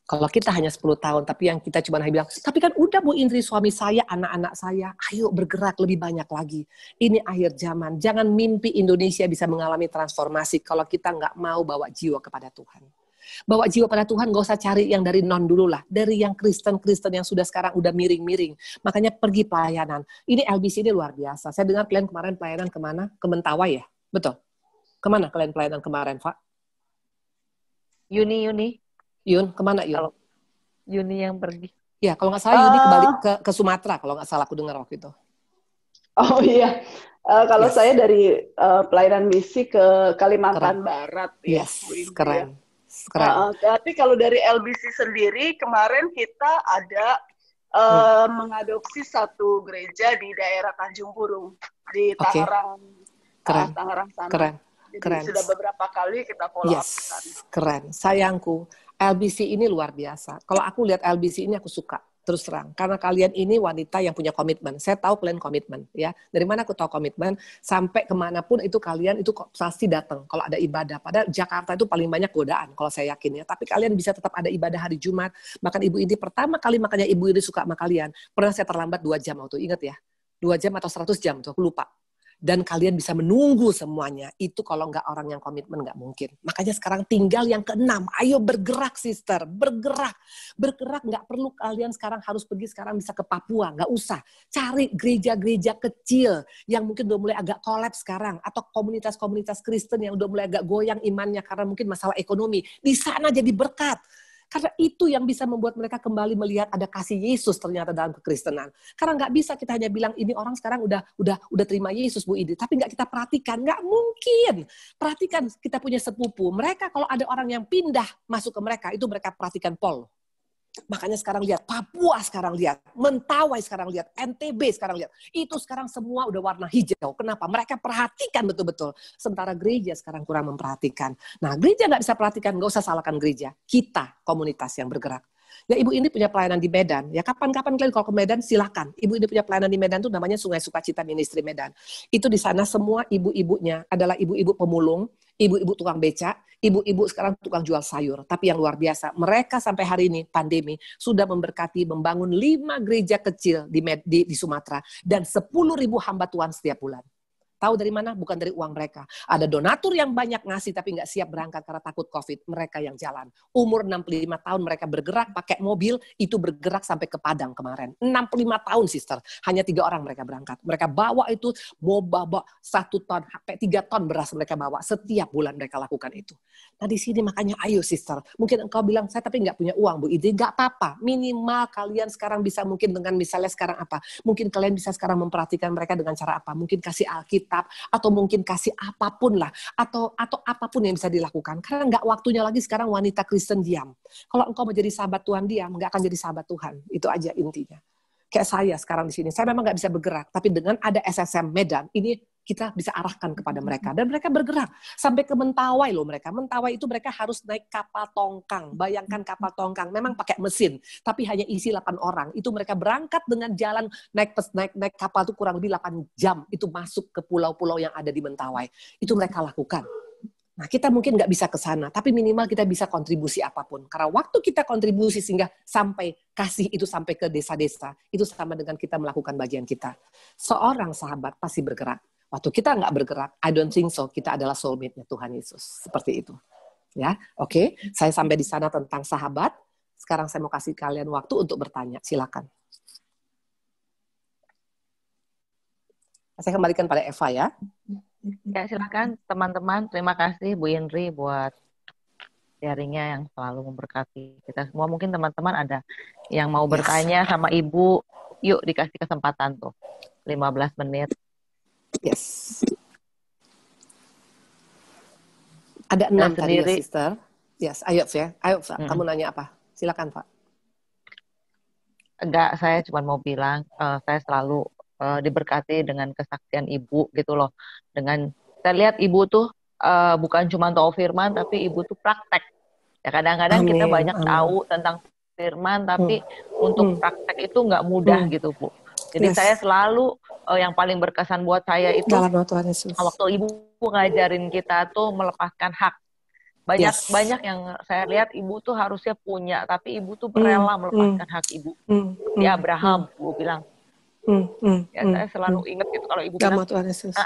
Kalau kita hanya 10 tahun, tapi yang kita cuma bilang, tapi kan udah Bu Indri, suami saya, anak-anak saya, ayo bergerak lebih banyak lagi. Ini akhir zaman. Jangan mimpi Indonesia bisa mengalami transformasi kalau kita nggak mau bawa jiwa kepada Tuhan. Bawa jiwa pada Tuhan, nggak usah cari yang dari non dulu lah. Dari yang Kristen-Kristen yang sudah sekarang udah miring-miring. Makanya pergi pelayanan. Ini LBC ini luar biasa. Saya dengar kalian kemarin pelayanan kemana? Ke Mentawai ya? Betul. Kemana kalian pelayanan kemarin, Pak? Yun, Yun, kemana Yun? Kalau Yuni yang pergi. Ya, kalau nggak salah Yuni kembali ke Sumatera, kalau nggak salah aku dengar waktu itu. Oh iya, kalau Yes. saya dari pelayanan misi ke Kalimantan Barat. Yes, ya, keren. Tapi kalau dari LBC sendiri, kemarin kita ada mengadopsi satu gereja di daerah Tanjung Purung, di Tangerang. Keren. Tangerang sana. Keren. Jadi Keren. sudah beberapa kali kita follow up. Keren. Sayangku, LBC ini luar biasa. Kalau aku lihat LBC ini aku suka, terus terang. Karena kalian ini wanita yang punya komitmen. Saya tahu kalian komitmen. Ya. Dari mana aku tahu komitmen? Sampai kemanapun itu kalian itu pasti datang kalau ada ibadah. Padahal Jakarta itu paling banyak godaan, kalau saya yakin ya. Tapi kalian bisa tetap ada ibadah hari Jumat. Bahkan Ibu Indi pertama kali makanya Ibu Indi suka sama kalian. Pernah saya terlambat 2 jam waktu, ingat ya? 2 jam atau 100 jam tuh, aku lupa. Dan kalian bisa menunggu semuanya. Itu kalau nggak orang yang komitmen nggak mungkin. Makanya sekarang tinggal yang ke-6. Ayo bergerak, sister. Bergerak. Bergerak nggak perlu kalian sekarang harus pergi sekarang bisa ke Papua. Nggak usah. Cari gereja-gereja kecil yang mungkin udah mulai agak kolaps sekarang. Atau komunitas-komunitas Kristen yang udah mulai agak goyang imannya karena mungkin masalah ekonomi. Di sana jadi berkat. Karena itu yang bisa membuat mereka kembali melihat ada kasih Yesus ternyata dalam kekristenan. Karena nggak bisa kita hanya bilang ini orang sekarang udah terima Yesus Bu Indi, tapi nggak kita perhatikan, nggak mungkin. Perhatikan kita punya sepupu, mereka kalau ada orang yang pindah masuk ke mereka, itu mereka perhatikan Paul. Makanya sekarang lihat, Papua sekarang lihat, Mentawai sekarang lihat, NTB sekarang lihat. Itu sekarang semua udah warna hijau. Kenapa? Mereka perhatikan betul-betul. Sementara gereja sekarang kurang memperhatikan. Nah, gereja nggak bisa perhatikan, nggak usah salahkan gereja. Kita, komunitas yang bergerak. Ya Ibu ini punya pelayanan di Medan. Ya kapan-kapan kalian kalau ke Medan silahkan. Ibu ini punya pelayanan di Medan itu namanya Sungai Sukacita Ministry Medan. Itu di sana semua ibu-ibunya adalah ibu-ibu pemulung, ibu-ibu tukang becak, ibu-ibu sekarang tukang jual sayur. Tapi yang luar biasa, mereka sampai hari ini pandemi sudah memberkati membangun 5 gereja kecil di Sumatera dan 10.000 hamba Tuhan setiap bulan. Tahu dari mana? Bukan dari uang mereka. Ada donatur yang banyak ngasih tapi nggak siap berangkat karena takut COVID. Mereka yang jalan. Umur 65 tahun mereka bergerak pakai mobil, itu bergerak sampai ke Padang kemarin. 65 tahun, sister. Hanya 3 orang mereka berangkat. Mereka bawa itu, mau bawa 1 ton, sampai 3 ton beras mereka bawa. Setiap bulan mereka lakukan itu. Nah di sini makanya ayo, sister. Mungkin engkau bilang, saya tapi nggak punya uang, Bu Idri. Nggak apa-apa. Minimal kalian sekarang bisa mungkin dengan misalnya sekarang apa. Mungkin kalian bisa sekarang memperhatikan mereka dengan cara apa. Mungkin kasih Alkitab, atau mungkin kasih apapun lah, atau apapun yang bisa dilakukan. Karena nggak waktunya lagi sekarang wanita Kristen diam. Kalau engkau menjadi sahabat Tuhan diam, nggak akan jadi sahabat Tuhan. Itu aja intinya. Kayak saya sekarang di sini, saya memang nggak bisa bergerak, tapi dengan ada SSM Medan, ini kita bisa arahkan kepada mereka. Dan mereka bergerak sampai ke Mentawai loh mereka. Mentawai itu mereka harus naik kapal tongkang. Bayangkan kapal tongkang, memang pakai mesin, tapi hanya isi 8 orang. Itu mereka berangkat dengan jalan naik kapal itu kurang lebih 8 jam. Itu masuk ke pulau-pulau yang ada di Mentawai. Itu mereka lakukan. Nah, kita mungkin nggak bisa ke sana, tapi minimal kita bisa kontribusi apapun. Karena waktu kita kontribusi sehingga sampai kasih itu sampai ke desa-desa, itu sama dengan kita melakukan bagian kita. Seorang sahabat pasti bergerak. Waktu kita nggak bergerak, I don't think so, kita adalah soulmate-nya Tuhan Yesus. Seperti itu. Ya, oke. Saya sampai di sana tentang sahabat. Sekarang saya mau kasih kalian waktu untuk bertanya. Silakan. Saya kembalikan pada Eva ya. Ya, silakan teman-teman. Terima kasih Bu Indri buat sharingnya yang selalu memberkati kita semua. Mungkin teman-teman ada yang mau bertanya sama Ibu. Yuk, dikasih kesempatan tuh. 15 menit. Yes. Ada 6 tadi ya, sister. Yes, ayo ya. Ayo, Pak. Kamu nanya apa? Silakan, Pak. Enggak, saya cuma mau bilang, saya selalu diberkati dengan kesaksian Ibu gitu loh. Dengan saya lihat Ibu tuh bukan cuma tahu firman, tapi Ibu tuh praktek. Ya kadang-kadang kita banyak tahu tentang firman, tapi untuk praktek itu nggak mudah gitu Bu. Jadi saya selalu yang paling berkesan buat saya itu waktu Ibu ngajarin kita tuh melepaskan hak. Banyak yang saya lihat Ibu tuh harusnya punya, tapi Ibu tuh rela melepaskan hak Ibu. Ya Abraham, Bu bilang. Saya selalu ingat gitu kalau Ibu bilang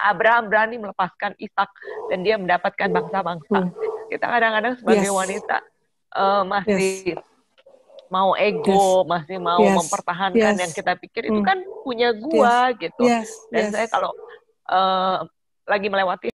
Abraham berani melepaskan Ishak dan dia mendapatkan bangsa-bangsa. Kita kadang-kadang sebagai wanita masih mau ego, masih mau mempertahankan yang kita pikir itu kan punya gua gitu. Dan saya kalau lagi melewati